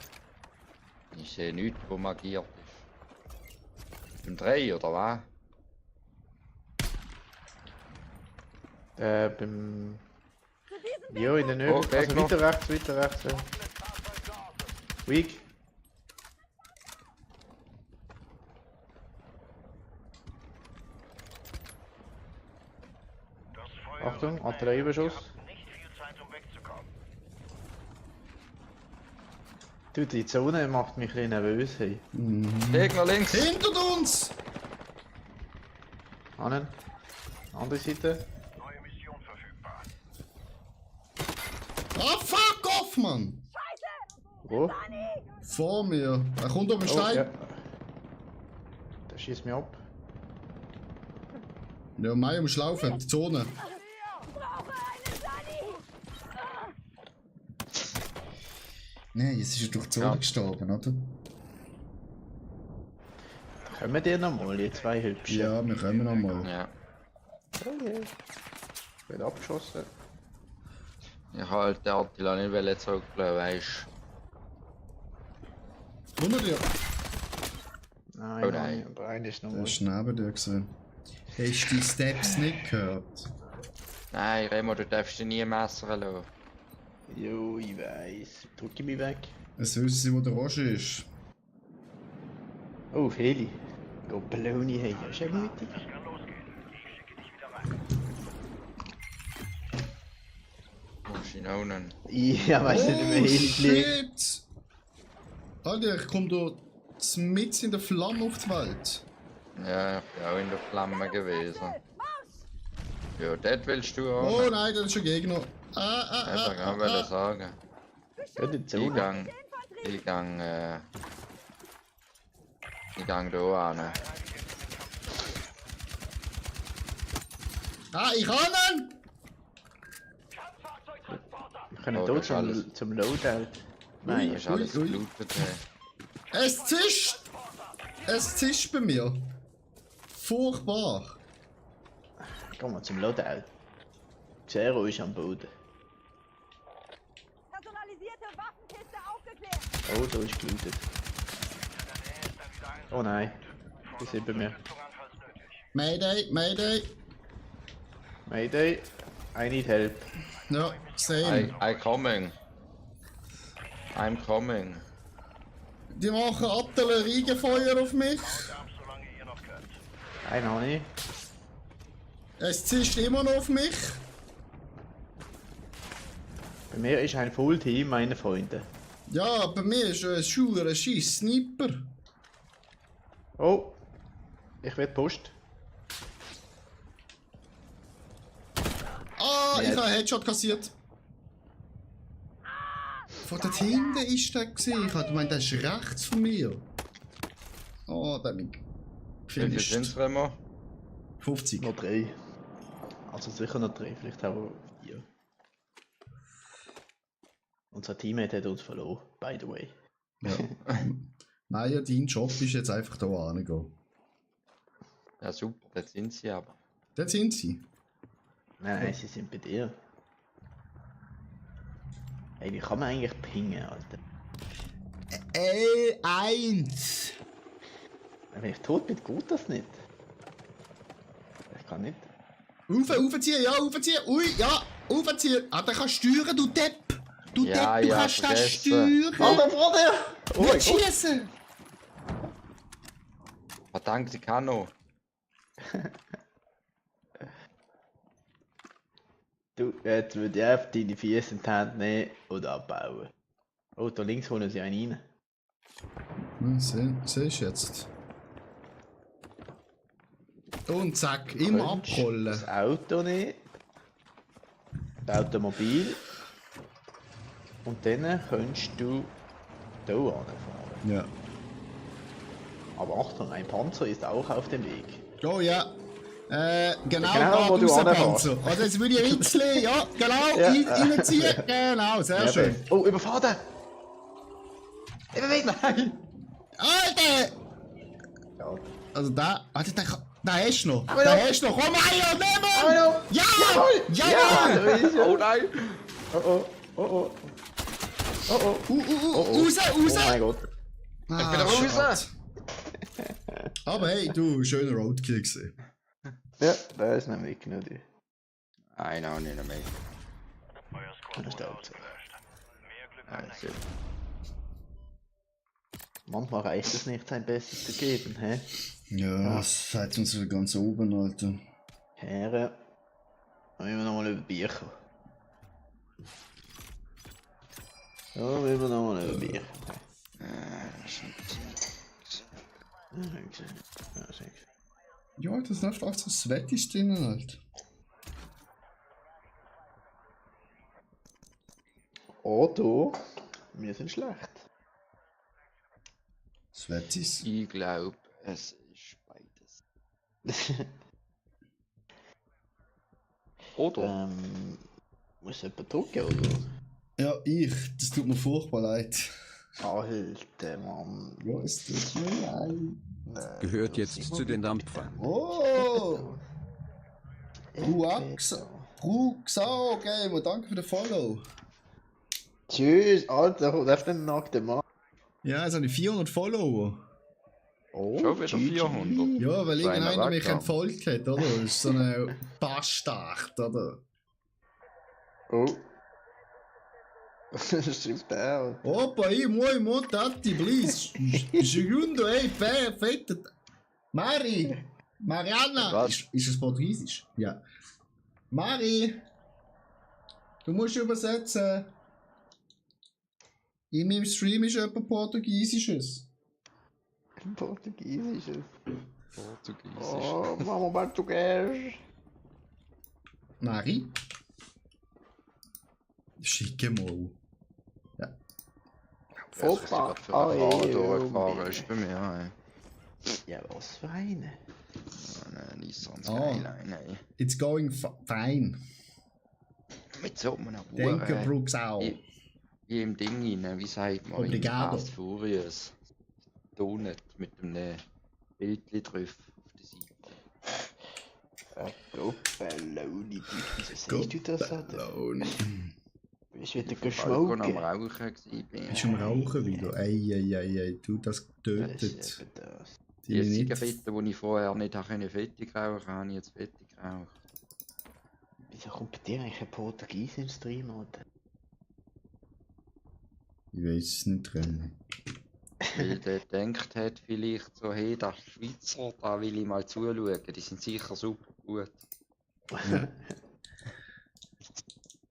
Ich sehe nichts, wo magiert ist. Im 3 oder was? Beim. Zu diesem Ja, in der Nähe. Oh, Also Gegner. weiter rechts, weiter rechts. Ja. Weak. Das Feuer Achtung, rückt Artillerieüberschuss. näher. Ihr habt nicht viel Zeit, um wegzukommen. Du, die Zone macht mich ein bisschen nervös. Hey. Gegner links! Hinter uns! Annen. Andere Seite. Neue Mission verfügbar. Ah, fuck off, Mann! Wo? Dani! Vor mir. Er kommt auf den Oh, Stein. ja. Der schießt mich ab. Ja, Mai umschlaufen, die Zone. Ich brauche einen Dani! Nein, es ist durch die Zone Ja. gestorben, oder? Kommen die nochmal, die 2 hübschen? Ja, wir kommen noch mal. Ja. Oh je. Wird abgeschossen. Ich halt den Attila nicht zurückbleiben, weisst Unter dir. Nein, Oh nein. nein. Aber einer ist noch Der mal. ist neben dir gesehen. Hast du die Steps nicht gehört? du? Nein, Remo, du darfst dich nie messern lassen. Jo, ich weiß. Drücke mich weg. Jetzt wissen sie, wo der Roger ist. Oh, Feli. Go Balloni, hey. Das ist ja mutig. Es kann losgehen. Ich schicke dich wieder rein. Wo ist ihn auch noch? Ja, weißt du, nicht mehr Heli fliegt. shit! Alter, ich komm da mitten in der Flamme auf die Welt. Ja, ich bin auch in der Flamme gewesen. Marsch! Ja, dort willst du auch. Oh nein, das ist ein Gegner. Einfach auch wollen sagen. Ja, die Ich Zone. gang. Ich gang. Ich gang da an. Ah, ich kann ihn! Wir können Oh, hier das ist alles. zum Loadout. Das Nein, ist alles ui. gelootet. Es zischt! Es zischt bei mir. Furchtbar. komm mal zum Loadout. Zero ist am Boden. Personalisierte Waffenkiste aufgeklärt! Oh, da ist gelootet. Oh nein. Die sind bei mir. Mayday, Mayday. Mayday. I need help. Ja, same. I coming. I'm coming. Die machen Artilleriefeuer auf mich. Solange ihr noch könnt. Ein noch nicht. Es zischt immer noch auf mich. Bei mir ist ein Full-Team, meine Freunde. Ja, bei mir ist ein scheurer Schiss Sniper. Oh! Ich werde Post. Ah, ich Jetzt. habe einen Headshot kassiert. Von dort hinten ist der gesehen. Ich habe gemeint, der ist rechts von mir. Oh, der hat mich Wie viel sind gefinisht. es, Remo? 50. Noch 3. Also sicher noch 3, vielleicht auch 4. Unser Teammate hat uns verloren, by the way. Ja. Nein, ja, dein Job ist jetzt einfach da hingehen. Ja, super, das sind sie aber. Dort sind sie. Nein, sie sind bei dir. Ey, wie kann man eigentlich pingen, Alter? L1. Wenn ich tot bin, geht das nicht. Ich kann nicht. Aufziehen, ja, aufziehen. Ui, ja, aufziehen. Ah, der kann steuern, du Depp. Du Ja, Depp, du ja, kannst das vergessen. steuern. Alter, vor dir! Oh mein Nicht Gott! schießen. Verdammt, ich kann noch. Du, jetzt würde ich einfach deine Füße in die Hand nehmen und abbauen. Oh, da links holen sie einen rein. Siehst du jetzt? Und zack, immer Könntest abholen. Das Auto nehmen. Das Automobil. Und dann könntest du hier anfahren. Ja. Aber Achtung, ein Panzer ist auch auf dem Weg. Oh ja. Genau, Genau, wo du geradeaus, anfährst. Also jetzt würde ich Ritzli, ja, genau, Ja. reinziehen. Genau, sehr Ja, schön. Oh, überfahr den! Nein! Alter! Ja. Also da, Alter, da hast du noch. Aber Da noch. hast du noch. Komm, Eier, nimm ihn! Hallo! Ja! Ja, Jawohl! da ist er! Oh nein! Oh oh, oh oh. Oh oh. Raus, Oh raus! mein Gott. Ah, bin raus. schade. Aber hey, du, schöner Roadkill gesehen. Ja, da ist nämlich genau die. Nein, auch nicht mehr. Euer Squad Das ist wurde der Hauptsache. ausgelöscht. Mehr Glück Ja, beim nächsten super. Manchmal reicht es nicht, sein Bestes zu geben, hä? Ja, das sagt uns wieder ganz oben, Alter. Herren, dann müssen wir nochmal über Bier kommen. Ja, müssen wir nochmal über Bier kommen. Ja, sehr gut. Ja, das ist einfach so Sweaties drinnen, halt. Oder wir sind schlecht. Sweaties. Ich glaube, es ist beides. Oder? Muss jemand drücken, oder? Ja, ich. Das tut mir furchtbar leid. Alter Mann. Ja, es tut mir leid. Gehört jetzt zu den Dampfern. Oh! Ruxa Gamer, danke für den Follow. Tschüss, Alter, darf den nackten Mann. Ja, jetzt habe ich 400 Follower. Oh, Schon wieder 400. Ja, weil So einer irgendeiner mich weggegangen. entfolgt hat, oder? Das ist so ein Bastard, oder? Oh. Schreibt er. Opa, moi, Tati, please. Segundo, ey, perfekt. Mariana. Was? Ist es Portugiesisch? Ja. Mari, du musst übersetzen. In meinem Stream ist jemand Portugiesisches. Portugiesisches. Portugiesisch. Oh, Mama Portugiesisch. Mari? Schicke mal. Ja. Opa, Für eine Fahrer oh, durchgefahren ist bei mir, ey. Ja, was für eine. Ein Nissan Ah. Skyline, ey. It's going fine. Mit so einem Danke, Huren, Brooks auch. wie im Ding rein, wie sagt man, Obrigado. in Fast Furious. Donut mit einem Bildchen drauf auf der Seite. Gopeloni, wieso sagst du das? Alter? Balone. Bist wieder Balkon am geschmoken? Rauchen gewesen bin. Bist du am Rauchen wieder? Ey, du, das Das tötet. ist eben das. Die Deine Zigaretten, die ich vorher nicht fettig rauchen konnte, habe ich jetzt fettig geraucht. Wieso kommt bei dir eigentlich ein Portugies im Stream, Alter? Ich weiß es nicht drin. Weil der gedacht hat, vielleicht so, hey, das Schweizer, da will ich mal zuschauen, die sind sicher super gut.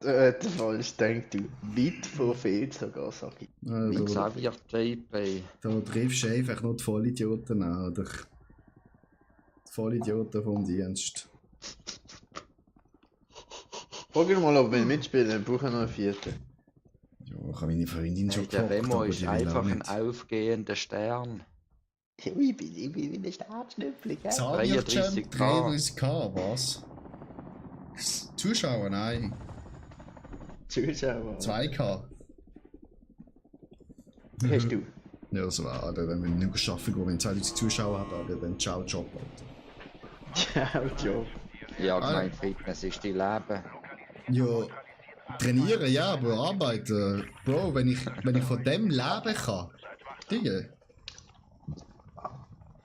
Der falsch denkt du. Weit von viel sogar, sag ich. Wie Da, Xavier JP. da triffst du einfach nur die Vollidioten an, oder? Die Vollidioten vom Dienst. Frag ihn mal, ob wir mitspielen, wir brauchen noch einen vierten. Ja, ich habe meine Freundin schon Hey, der gefragt, Remo aber ist die will einfach auch ein nicht. aufgehender Stern. Ich bin wie ein Startschnüffel, gell? Xavier 33K. 33K, was? Zuschauer, nein. Zuschauer. 2K. Hast du? Ja, das war, Alter, wenn wir nicht arbeiten gehen, wenn 2000 Zuschauer haben, Alter, dann ciao Job, Alter. Ciao, Job. Ja, gemeint, Fitness ist dein Leben. Ja, trainieren, ja, aber arbeiten. Bro, wenn ich von dem leben kann, Digga.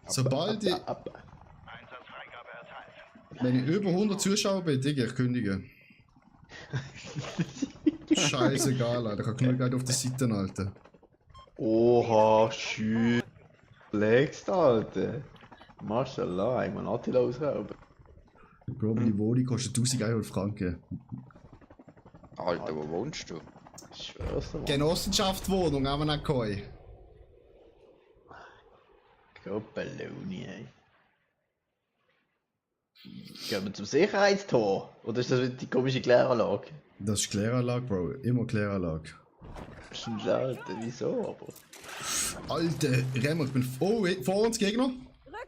Sobald ich, Einsatzfreigabe erteilt. wenn ich über 100 Zuschauer bin, Digga, ich kündige. Scheißegal, Alter, ich habe genug Geld auf der Seite, Alter. Oha, schön. Legst, Alter. Maschallah, ich muss Attila ausrauben. Bro, meine Wohnung kostet 1100 Franken. Alter, wo wohnst du? Ich schwör's dir, Mann. Genossenschaftswohnung, haben wir nicht gehört. Balloni, ey. Gehen wir zum Sicherheitstor? Oder ist das wieder die komische Kläranlage? Das ist Kläranlage, Bro, immer Kläranlage. Alter, wieso aber? Alter, Remo, ich bin vor uns Gegner. Rück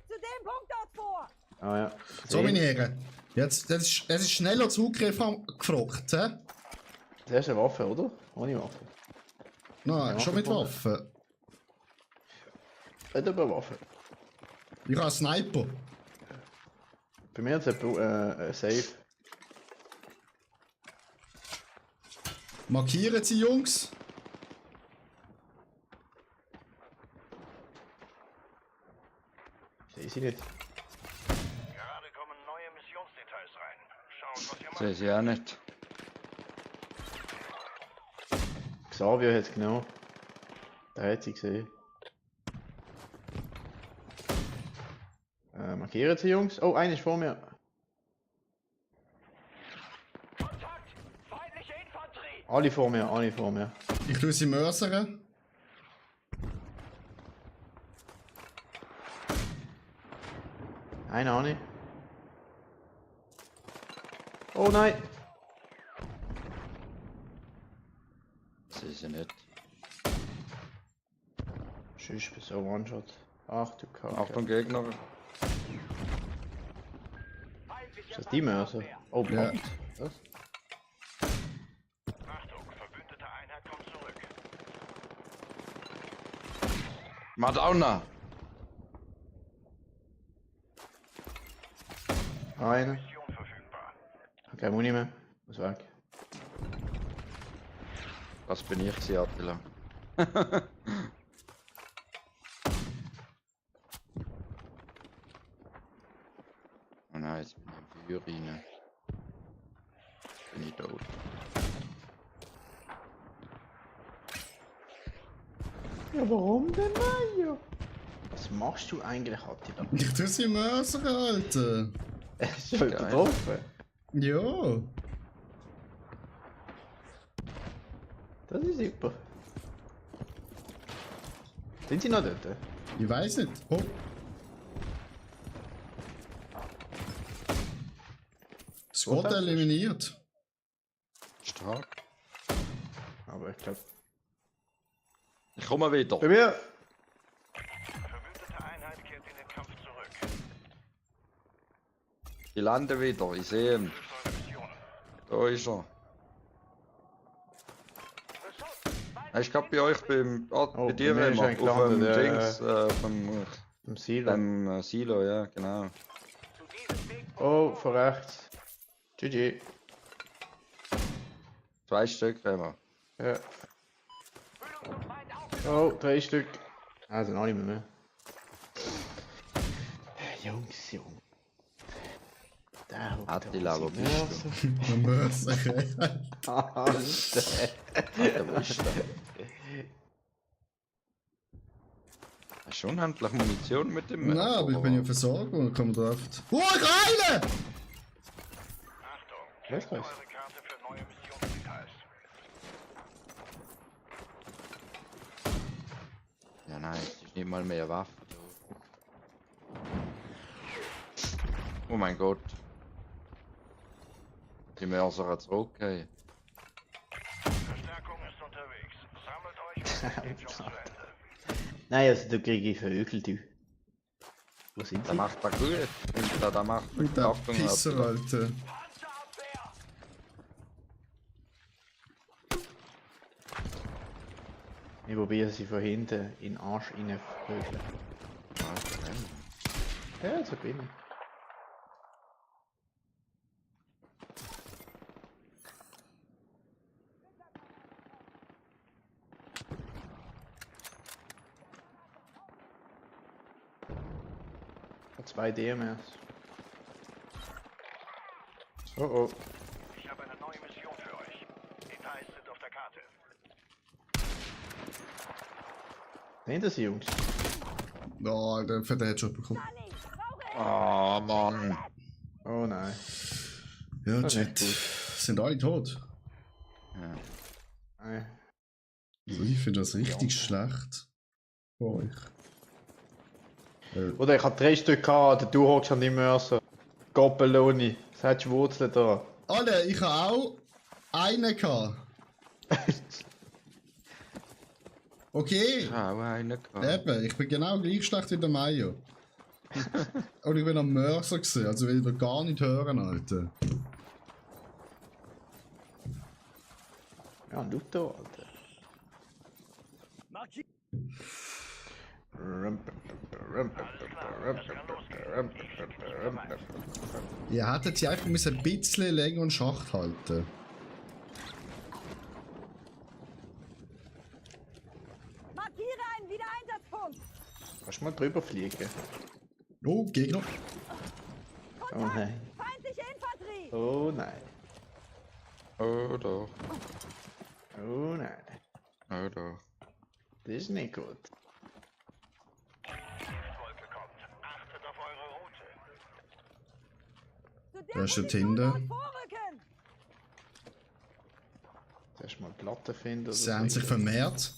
zu dem Punkt dort vor! Ah ja. So, meine Herren. Jetzt, das ist schneller Zugriff gefragt, hä? Zuerst eine Waffe, oder? Ohne Waffe. Nein, Ja, schon mit Waffe. Waffen. Nicht über Waffe. Ich habe einen Sniper. Bei mir ist ein Safe. Markieren Sie, Jungs. Sehe sie nicht. Gerade kommen neue Missionsdetails rein. Schaut, was ihr macht. Sehe ich auch nicht. Xavier hat es genau. Der hat sie gesehen. Markieren Sie, Jungs. Oh, einer ist vor mir. Kontakt! Feindliche Infanterie! Alle vor mir, alle vor mir. Ich tue sie mörsern. Einer auch nicht. Oh nein! Sehe ich nicht. Tschüss, bis so One-Shot. Ach du Kacke. Achtung, Gegner. Ist das die Mörser? Oh, Ja. Brand. Was? Achtung, verbündete Einheit kommt zurück. Madonna! Einer. Mission verfügbar. Okay, Muni mehr. Muss weg. Das bin ich, sie Attila. Oh nein, jetzt bin ich im Feuer rein. Bin ich tot. Ja, warum denn Mario? Was machst du eigentlich, Attila? Ich tue sie mörsern, Alter. Es ist voll Geil. getroffen. Ja. Das ist super. Sind sie noch dort? Ich weiß nicht. Oh. Squad Was hast du? eliminiert. Stark. Aber ich glaube. Ich komme wieder. Bei mir! Verbündete Einheit kehrt in den Kampf zurück. Ich lande wieder, ich sehe ihn. Eure Missionen. Da ist er. Ich glaube bei euch Oh, bei bei dir mir ist immer, ein auf dem gelandet, Dings, vom Im Silo. Silo, ja, genau. Oh, von rechts. GG. 2 Stück haben wir. Ja. Oh, 3 Stück. Ah, sind alle mehr. Jungs, Jungs. Da Attila, wo bist du? Mörsern. Alter, wo ist der? Hast du unendlich Munition mit dem? Nein, aber ich bin ja Versorgung und komme drauf. Oh, ich reine! Achtung, Was checkt war's? eure Karte für neue Missionsdetails. Nein, es ist nicht mal mehr Waffe. Oh mein Gott. Die Mörser hat zurückgehen. Verstärkung ist unterwegs. Sammelt euch und bringt den Job zu Ende. Nein, also da kriege ich Vögel, du. Wo sind Der sie? macht da gut. Und da macht er Und der Achtung, Pisser, Alter. Alter. Panzerabwehr! Ich probiere sie von hinten in den Arsch reinvögeln. Ja, so bin ich. Zwei DMS. Oh oh. Ich habe eine neue Mission für euch. Details sind auf der Karte. Hinter sie, Jungs. Oh, der fette Headshot bekommen. Danny, brauche Oh Mann. Oh nein. Ja, Das ist Chat. nicht gut. Sind alle tot? Ja. Nein. Also ich finde das richtig schlecht. Bei euch. Oder ich habe 3 Stück gehabt, du hockst an die Mörser. Goppeloni. Das hat Wurzeln da. Alle, ich habe auch einen gehabt. Okay, Ich habe auch einen gehabt. eben, ich bin genau gleich schlecht wie der Mayo. Und ich bin am Mörser gesehen, also will ich da gar nicht hören, Alter. Ja, ein Luther, Alter. Ihr hättet sie einfach ein bisschen länger in Schacht halten. Markiere einen Wiedereinsatzpunkt. Kannst du mal drüber fliegen? Oh, Gegner. Oh nein. Feindliche Infanterie. Oh nein. Oh doch. Oh nein. Oh doch. Das ist nicht gut. Wolke kommt. Achtet auf eure Route. Zu der Da ist der Position Tinder. dort vorrücken. Zuerst mal Platte finden. Sie haben sich vermehrt.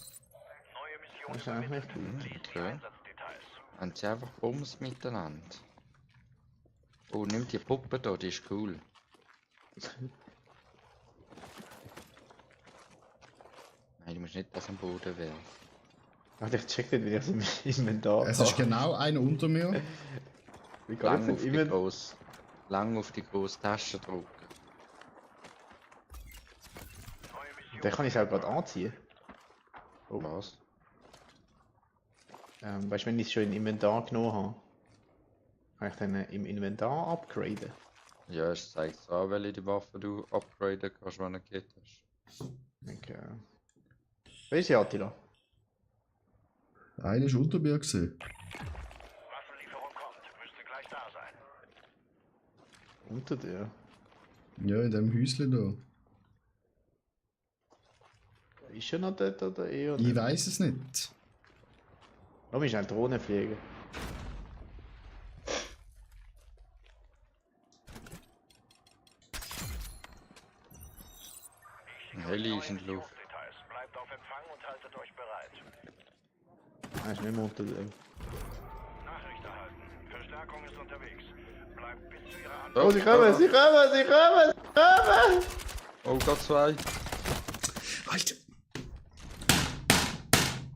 Neue Mission Das ist eigentlich nicht gut. Lest die Okay. Einsatzdetails. Haben sie einfach Bums miteinander. Oh, nimm die Puppe da, die ist cool. Nein, du musst nicht das am Boden werfen. Warte, ich check nicht, wie ich es im Inventar Es ist genau einer unter mir. Wie geht Lang das auf, im lang auf die grosse Tasche drücken. Neue Mission. Den kann ich auch gerade anziehen. Was? Weißt du, wenn ich es schon in Inventar genommen habe, kann ich dann im Inventar upgraden. Ja, es zeigt an, welche die Waffe du upgraden kannst, wenn du geht hast. Okay. Wer ist sie, Attila? Einer ist unter mir gesehen. Waffenlieferung kommt. Müsste gleich da sein. Unter dir. Ja, in dem Häuschen da. Ist er noch dort oder eher Ich nicht? weiß es nicht. Lass mich schnell Drohne fliegen. Ein Heli ist in der Luft. Details. Bleibt auf Empfang und haltet euch bereit. Er ist nicht mehr unter dir. Nachricht erhalten. Verstärkung ist unterwegs. Bleibt bis zu ihrer Oh, Ankunft. Sie kommen, sie kommen, sie kommen, sie kommen! Oh, da zwei. Alter!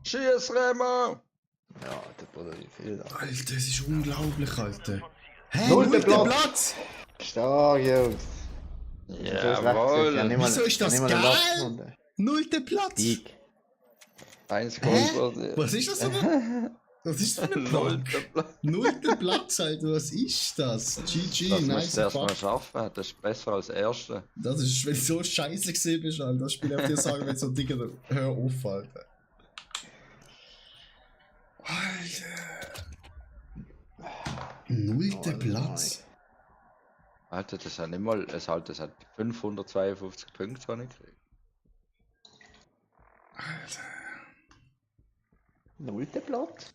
Schieß, Remo! Ja, der Bruder, wie viel da? Alter, das ist unglaublich, Alter. Hä, Nullter nullter Platz. Platz! Stark, Jungs. Jawohl! Wieso ist das geil? Nullter Platz! Sieg. Eins Hä? kommt. Was ist das für ein... Was ist das für ein Block? Platz. Nullter Platz, Alter, was ist das? GG, Das musst nice du erst mal fuck. schaffen, das ist besser als Erste. Das ist, wenn du so scheiße gesehen bist, Alter. Das Spiel auf dir sagen, wenn so Digga, hör auf, Alter. Alter. Nullter Oh, Platz. Alter, das hat nicht mal, das hat 552 Punkte, habe ich gekriegt. Nullter Platz?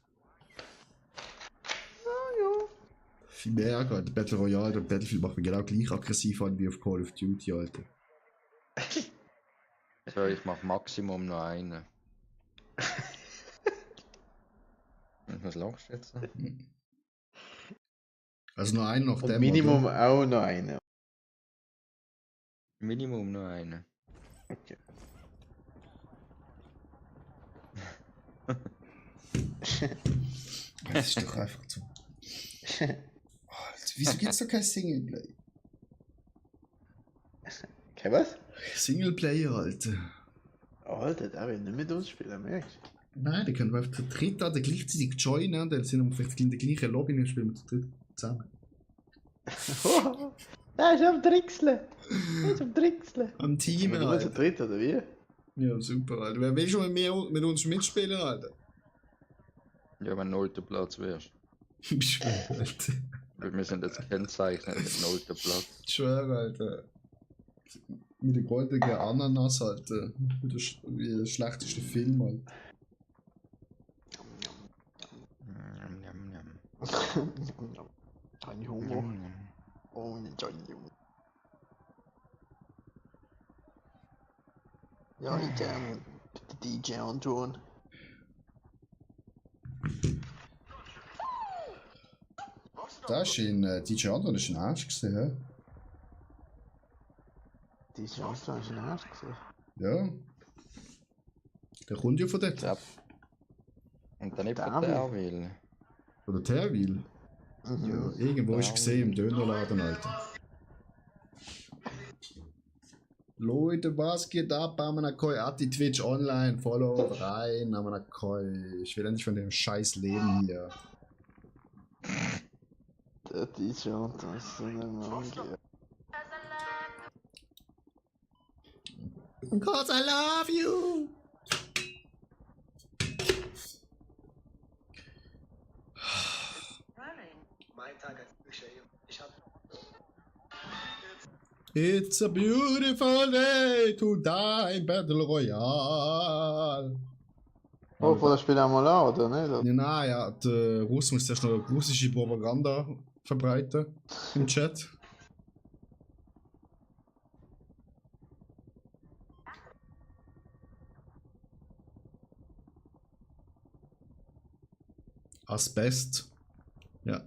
Viel mehr, Alter. Battle Royale und Battlefield macht mich genau gleich aggressiv an wie auf Call of Duty, Alter. So, ich mach Maximum noch einen. Was lachst du jetzt? Also nur einen nach Und dem. Minimum Oder? auch noch eine. Minimum nur eine. Okay. Das ist doch einfach so. Alter, wieso gibt's da kein Singleplay? Okay, was? Singleplayer, Alter. Alter, der will nicht mit uns spielen, merkst du? Nein, die können wir einfach zu dritt an, gleichzeitig joinen und dann sind wir vielleicht in der gleichen Lobby und dann spielen wir zu dritt zusammen. Der ist am Trickseln! Der ist am Trickseln! Am Team, Sind wir nur zu Alter. dritt, oder wie? Ja, super, Alter. Wer will schon mit uns mitspielen, Alter? Ja, wenn 0. Platz wärst. Bist du, Alter. Weil wir sind jetzt kennzeichnet mit 0. Platz. Ich schwöre, Alter. Mit der goldenen Ananas, Alter. Wie der schlechteste Film, Alter. Njam, njam, njam. Ein Njam, Hunger. njam. Oh, Junge. Ja, ich den DJ antun. Das ist in DJ Andron, das ist ein Arsch gewesen, hä? DJ Antun ist ein Arsch gesehen. Ja. Der kommt ja von dort. Ja. Und dann nicht von David. der will. Oder Terwil. Ja, irgendwo ist gesehen im Dönerladen, Alter. Leute, was geht ab? Amanakoi, Ati Twitch online, Follow rein, Amanakoi. Ich will endlich von dem scheiß Leben hier. Der DJ Antun ist so ein Mann. Cause I love you! It's a beautiful day to die in Battle Royale. Oh, von das Spiel einmal an, oder nicht? Ja, nein, ja, der Russ muss erst noch russische Propaganda verbreiten im Chat. Asbest. Ja.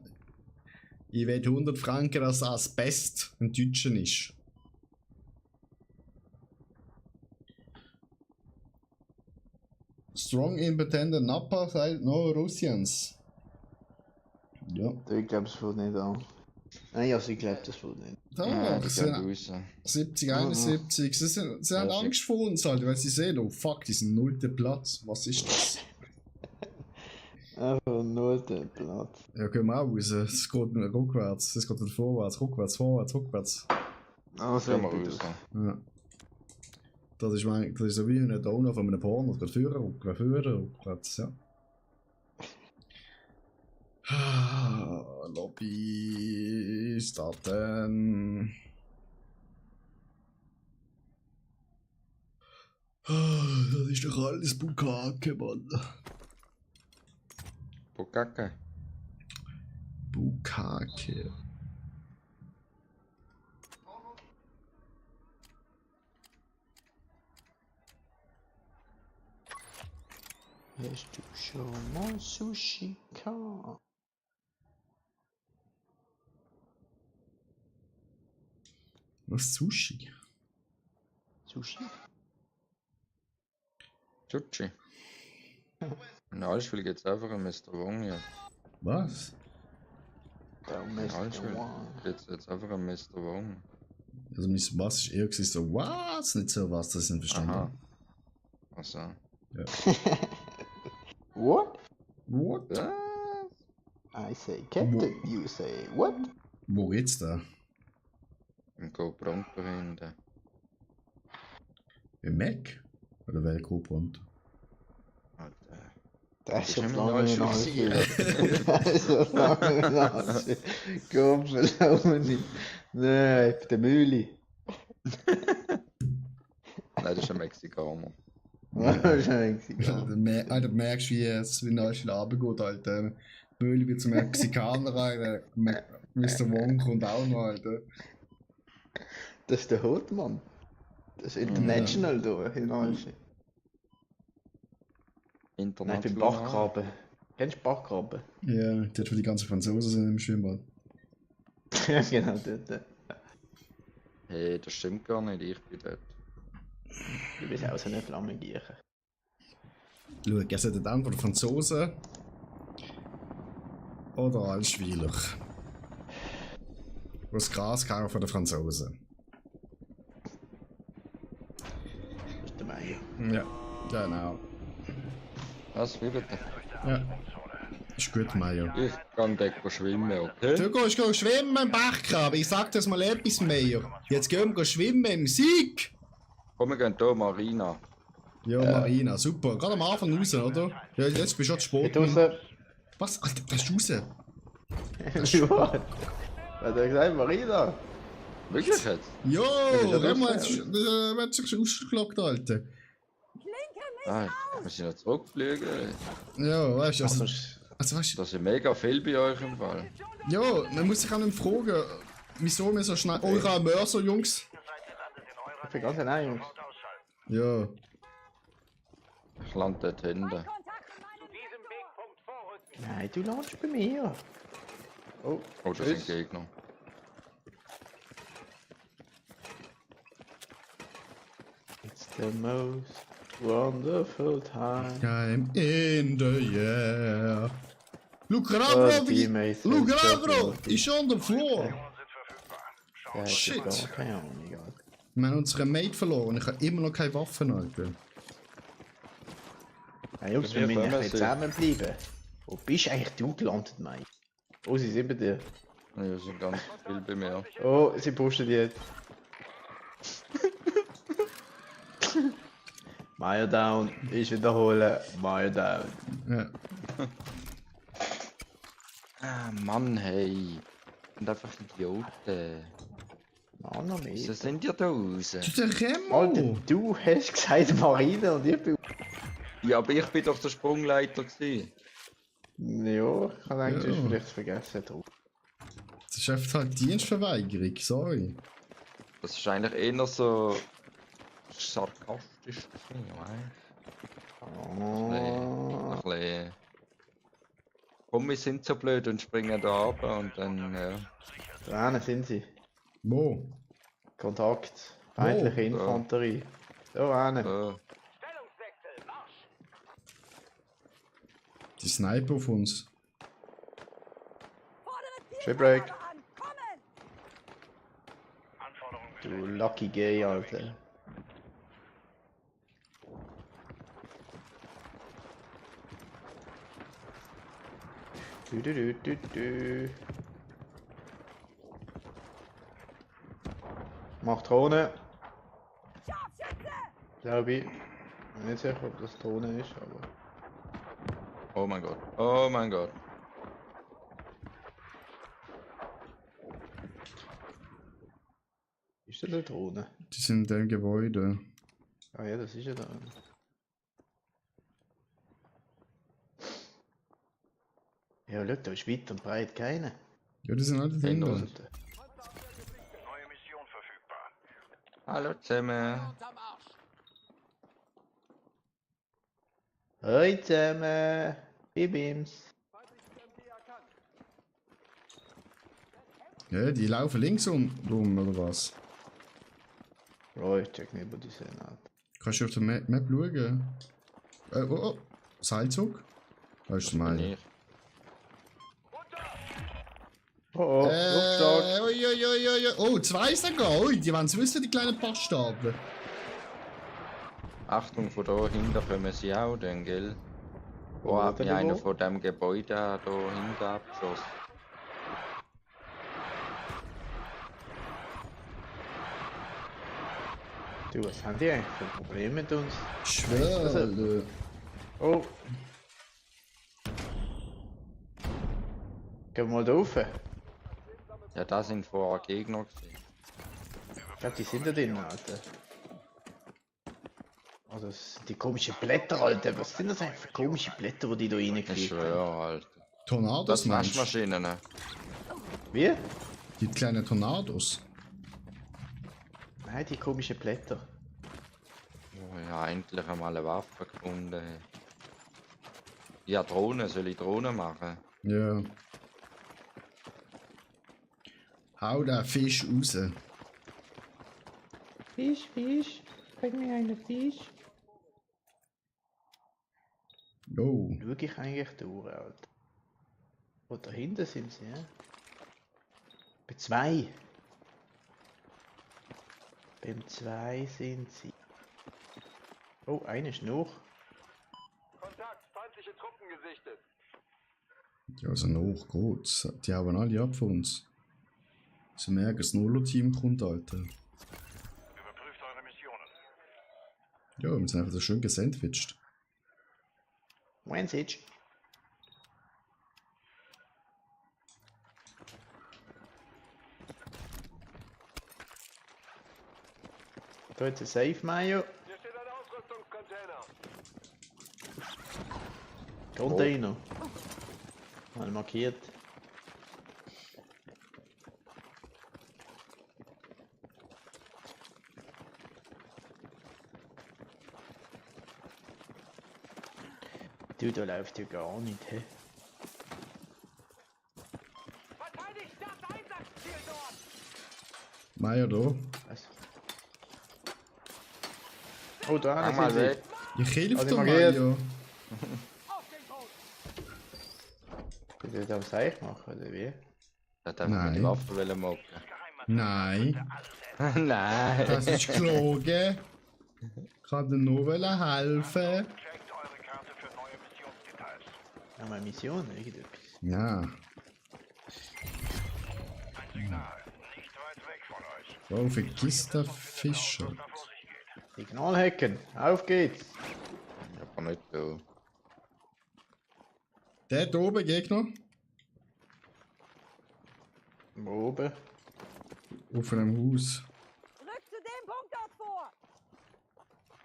Ich will 100 Franken, dass Asbest ein Deutschen ist. Strong independent Napa side no Russians. Ja. Ich glaube, es wird nicht an. Nein, also ich glaube, das wird nicht. Da, Ja, das die gehen sind raus. 70, 71. Sie haben Ja, Angst vor uns, halt, weil sie sehen, oh fuck, die sind 0. Platz. Was ist das? Einfach nur der Platz. Ja, gehen wir auch raus. Es geht nur rückwärts. Es geht nicht vorwärts, rückwärts, vorwärts, rückwärts. Also, Gehen wir raus. Ja. Das ist so wie ein Donut von einem Porno. Es geht führen, rückwärts, ja. Lobby starten. Das ist doch alles Bukake, Mann. Bukake. Bukake. Hast du schon mal Sushi gehabt? Was Sushi? Sushi? Sushi. In Allschwil geht's einfach um Mr. Wong, ja. Was? Der In Mr. Allschwil Wong. geht's jetzt einfach um Mr. Wong. Also mein was ist eher gewesen, so was? Nicht so was, das ist nicht verstanden. Aha. Also. What? What? Was? I say Captain, you say what? Wo jetzt da? Im Go-Pronto hinten. Im Mac? Oder wer Cobrand? Alter. Das ist Das schon ist lange immer nicht Allschwil nachgeführt. Das ist schon lange nicht Komm, verlauf nicht. Nein, der Mühle. Nein, das ist ein Mexikaner. Wahrscheinlich. Alter, du merkst, wie es in Deutschland runtergeht, Alter. Böhli wird zum Mexikaner, Alter. Mr. Wong kommt auch noch, Alter. Das ist der Hotmann. Das ist international da in Alsche. Nein, beim International. Bachgraben. Kennst du Bachkrabben? Ja, dort wo die ganzen Franzosen sind im Schwimmbad. Ja, genau, dort. Hey, das stimmt gar nicht, ich bin dort. Du bist auch so eine Flammengiecher. Schau, ihr seid entweder Franzosen oder Altschwiler. Wo das Gras kaufen von den Franzosen. Das ist der Meier. Ja, genau. Was, wie bitte? Ja. Ist gut, Meier. Ich kann dort schwimmen, okay? Du gehst schwimmen im Bachgraben. Ich sag dir mal etwas, Meier. Jetzt gehen wir schwimmen im Sieg. Komm, wir gehen hier, Marina. Ja, Marina, super. Gerade am Anfang raus, oder? Ja, jetzt bist du schon zu spät. Geht raus. Was? Alter, das ist raus. Ja. Was hat er gesagt, Marina? Wirklich jetzt? Jo, das Remo raus? hat sich ausgelockt, Alter. Klinke mich Ah, wir müssen noch zurückfliegen. Ja, weißt du, also weißt du, Das ist mega viel bei euch im Fall. ja, man muss sich auch nicht fragen, wieso wir so schnell. Oh, ich habe einen Mörser, Jungs. Ich bin ganz allein, Jungs. Ja. Ich lande dort hinten. Kontakt in meine Richtung. Nein, du landest bei mir. Oh, Oh, das sind Gegner. It's the most wonderful time. Time in the year. Look, Oh, Ravro, teammates, look, let's go. Ravro, ist on the floor. Sind verfügbar. Schaut Ja, Shit. ich hab gar keine Ahnung, egal. Wir haben unseren Mate verloren. Ich habe immer noch keine Waffen, Alter. Hey, Jungs, wir Wir müssen ein kommen bisschen sie. zusammenbleiben. Wo bist eigentlich du gelandet, Mike? Oh, sie sind bei dir. Ja, sind ganz viel bei mir. Oh, sie pushen jetzt. Maya down. Ich wiederhole. Maya down. Ja. Ah, Mann, hey. Und einfach Idioten. Mann, noch Wieso mehr. sind ihr da raus? Du, der Remo! Alter, du hast gesagt Marina und ich bin... Ja, aber ich bin doch der Sprungleiter gewesen. Ja, ich habe eigentlich Ja. vielleicht vergessen. Drauf. Das ist einfach halt Dienstverweigerung, sorry. Das ist eigentlich eher so sarkastisch gewesen, weißt Oh. du? Ein bisschen. Komm, wir sind so blöd und springen da ab und dann, ja. Da hinten sind sie. Wo? Kontakt. Feindliche Oh, Infanterie. Da hinten. So. Die Sniper auf uns. Fordere Shipwreck. Zielvorgabe an. Kommen! Anforderungen Du lucky gay, Alter. Du. Macht Drohne, Scharfschütze! glaube ich. Bin nicht sicher, ob das Drohne ist, aber. Oh mein Gott. Oh mein Gott. Ist das eine Drohne? Die sind in dem Gebäude. Ah ja, das ist ja da. Ja, schau, da ist weit und breit keine. Ja, die sind alle Hey, dahinter. los. Neue Mission verfügbar. Hallo zusammen. Hoi zusammen! Bibims! Ja, die laufen links rum, oder was? Oh, ich check nicht, wo die sind. Alter. Kannst du auf der Map schauen? Oh. Seilzug? Da ist der Bin Meier. ich. Oh, Rucksack! Ui. Oh, zwei sogar. Ui, die wollen es wissen, die kleinen Bastarden. Achtung, von da hinten kommen sie auch, dann, gell? Wo Wo hat denn mich einer wo? von dem Gebäude da hinten abgeschossen? Du, was haben die eigentlich für Probleme mit uns? Schwer. Oh! Gehen wir mal da rauf. Ja, da sind vorher Gegner gewesen. Ich glaube, die sind da drin, Alter. Oh, das sind die komischen Blätter, Alter. Was sind das eigentlich für komische Blätter, die da Ich reingekriegt haben? schwöre, Alter. Tornados, Das meinst du? Waschmaschinen, ne? Wie? Die kleinen Tornados. Nein, die komischen Blätter. Oh ja, endlich einmal eine Waffe gefunden. Ja, Drohnen, soll ich Drohnen machen? Ja. Hau den Fisch raus. Fisch, Fisch. Bring mir einen Fisch. Oh. Schau ich eigentlich durch, Alter. Wo da hinten sind sie, ja? Bei 2. Beim 2 sind sie. Oh, einer ist noch. Kontakt, feindliche Truppen gesichtet. Ja, also noch geht's. Die hauen alle ab von uns. Sie merken, das Nullo-Team kommt, Alter. Überprüft eure Missionen. Ja, wir sind einfach so schön gesandwiched. Message. Da jetzt ein Safe Mayo. Hier steht ein Ausrüstungscontainer. Container. Mal markiert. Du, da läuft ja gar nicht, hä? Verteidigt das Einsatzziel dort! Meier da. Was? Oh, da Geh sind mal sie. weg. Ich helfe Also dir, markiert. Meier. Auf den Boden! Ich will das Seich machen, oder wie? Er hat einfach mal die Nein. Waffe wollen mocken. Nein, Nein. das ist gelogen. Ich kann dir nur helfen. Checkt eure Karte für neue Missionsdetails. Ja, meine Mission, irgendetwas. Ja. Ein Signal. Nicht weit weg von euch. Oh, vergiss den Fischer. Da vor sich geht. Signalhacken, auf geht's! Ich kann nicht da. Der da oben, Gegner. Oben. Auf einem Haus. Rück zu dem Punkt dort vor!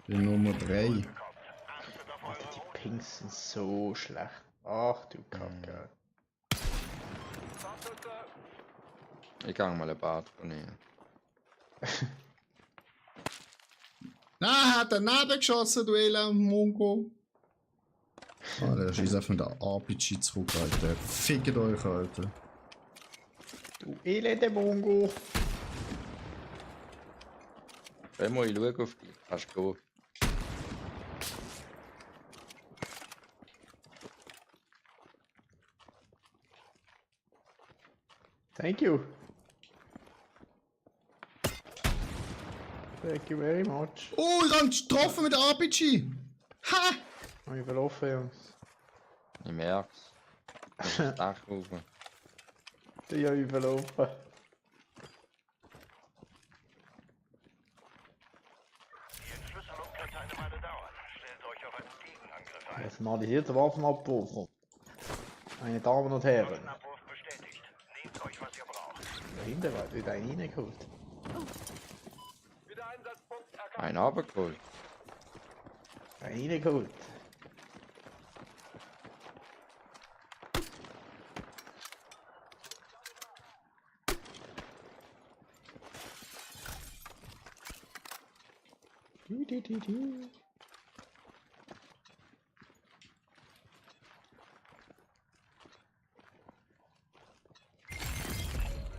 Die Nummer 3. Achtet auf Alter, eure die Route. Pings sind so schlecht. Ach du Kacke. Fahrtüster. Ich gang mal ein Bad von hier. Nein, hat daneben geschossen, du Mongo. Ah, der schießt einfach von der RPG zurück, Alter. Fickt euch, Alter. Du elende Mongo. Wenn mal ich schaue auf dich, kannst du gehen. Thank you. Thank you very much. Oh, ich hab getroffen mit der RPG. Ha! Hab ich überlaufen, Jungs. Ich merk's. Ich muss das Dach rauf. Die hab ich überlaufen. Die Entschlüsselung könnte eine Weile dauern. Stellt euch auf einen Gegenangriff ein. Personalisierter Waffenabwurf. Meine Damen und Herren. Waffenabwurf bestätigt. Nehmt euch, was ihr braucht. Dahinter wird wieder ein reingeholt. Wieder Einsatzpunkt erkannt. Einen runtergeholt. Ein reingeholt. Du.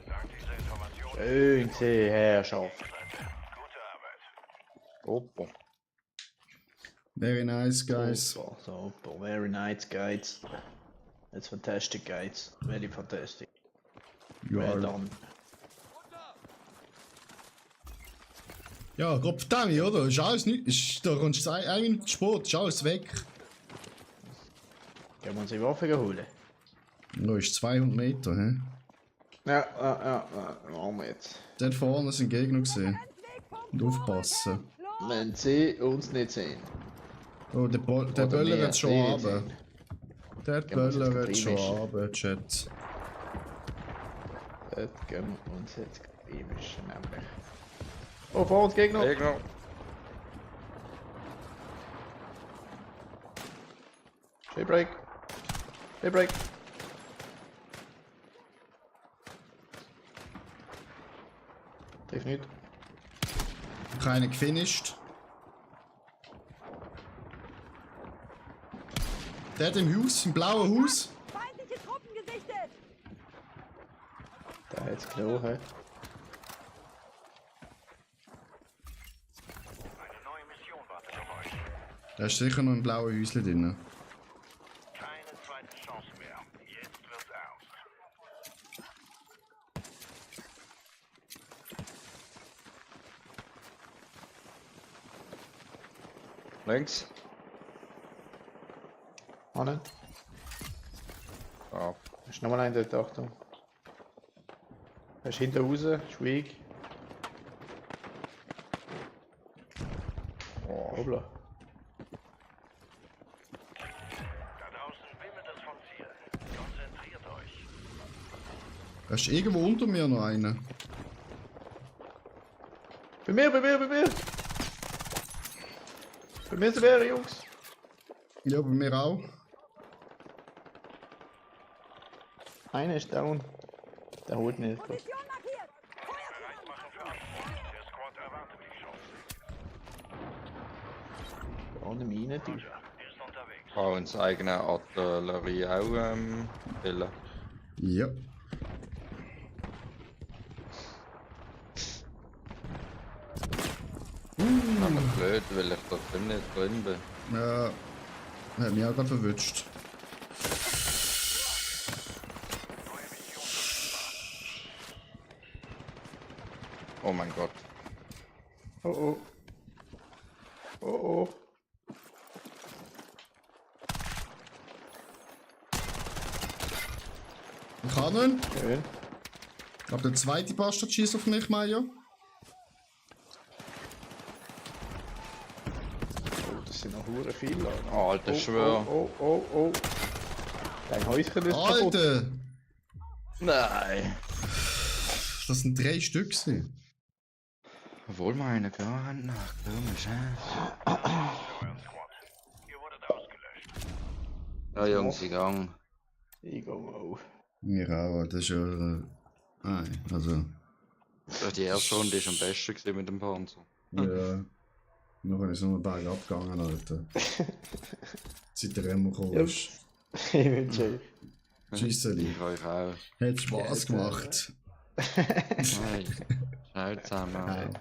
Dank dieser Information. Schön gesehen, Herrschaft. Gute Arbeit. Opa. Very nice, guys. Super, super. Very nice, guys. That's fantastic, guys. Very fantastic. You Well are... done. Ja, Gottverdammt, oder? Ist alles nicht... Ist, da kommst du eine Minute Sport, ist alles weg. Gehen wir uns die Waffe holen? Da ist 200 Meter, hä? Ja, machen wir jetzt. Dort vorne sind Gegner gesehen. Grenzwegpunkt Und aufpassen. Los! Wenn sie uns nicht sehen. Oh, der Oder Böller wir hat schon sie runter. sehen. Der Gehen wir uns jetzt Böller hat schon reinmischen. runter, Chat. Dort gehen wir uns jetzt einmischen, nämlich. Oh, vor uns Gegner! Gegner. Break! Break! Triff nicht. Keine gefinisht. Der im Haus, im blauen Haus. Feindliche Truppen gesichtet! Der hat's genommen, hä? Eine neue Mission wartet auf euch. Da ist sicher noch ein blaues Häuschen drin. Keine zweite Chance mehr. Jetzt wird's ernst. Links. Anne, Ja. ist nochmal ein dort, Achtung. Er ist hinter raus, schwierig. Oh, hoppla. Da draußen wimmelt es von Zielen. Konzentriert euch. Da ist irgendwo unter mir noch einer. Bei mir, bei mir, bei mir! Bei mir sind mehrere Jungs. Ja, bei mir auch. Einer ist down. Der holt nicht. Position markiert! Bereit machen für Antwort. Der Squad erwartet dich schon. Ohne Mine, du. Roger, ist unterwegs. Kann uns eigene Artillerie auch bilden. Ja. Aber blöd, weil ich da drin nicht drin bin. Ja. Hat mich auch gerade verwünscht. Oh mein Gott. Oh oh. Oh oh. Ich habe ihn. Schön. Aber der zweite Bastard schießt auf mich, Maja. Oh, das sind noch hure viele. Oh, alter Oh, Schwör. oh, oh, oh, oh. Dein Häuschen ist kaputt. Alter! Nein. Das sind 3 Stück. gewesen. Obwohl meine gar haben nach komisch, hä? Euren Squad. Ihr wurdet ausgelöscht. Ja, Jungs, in Gang. Ich geh mal. Mir auch, das ist ja. Nein, also. Ja, die erste Runde war am besten gewesen mit dem Panzer. Ja. Nachher ist es nur bergab abgegangen, Alter. Seit der Remo gekommen Ja. ist. Ich wünsche euch. Tschüsseli. Ich euch auch. Hat Spaß gemacht. Hey, schnell zusammen.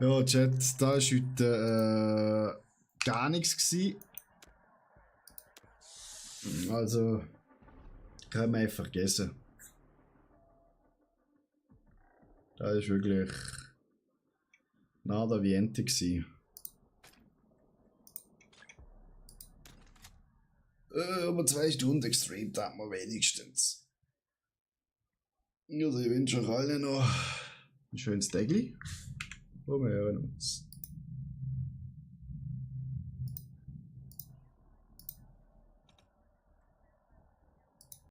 Ja, Chat, da war heute gar nichts gewesen. Also, können wir vergessen. Da war wirklich nada viente gewesen. Aber 2 Stunden gestreamt haben wir wenigstens. Also ich wünsche euch allen noch ein schönes Tägli. Und wir hören uns.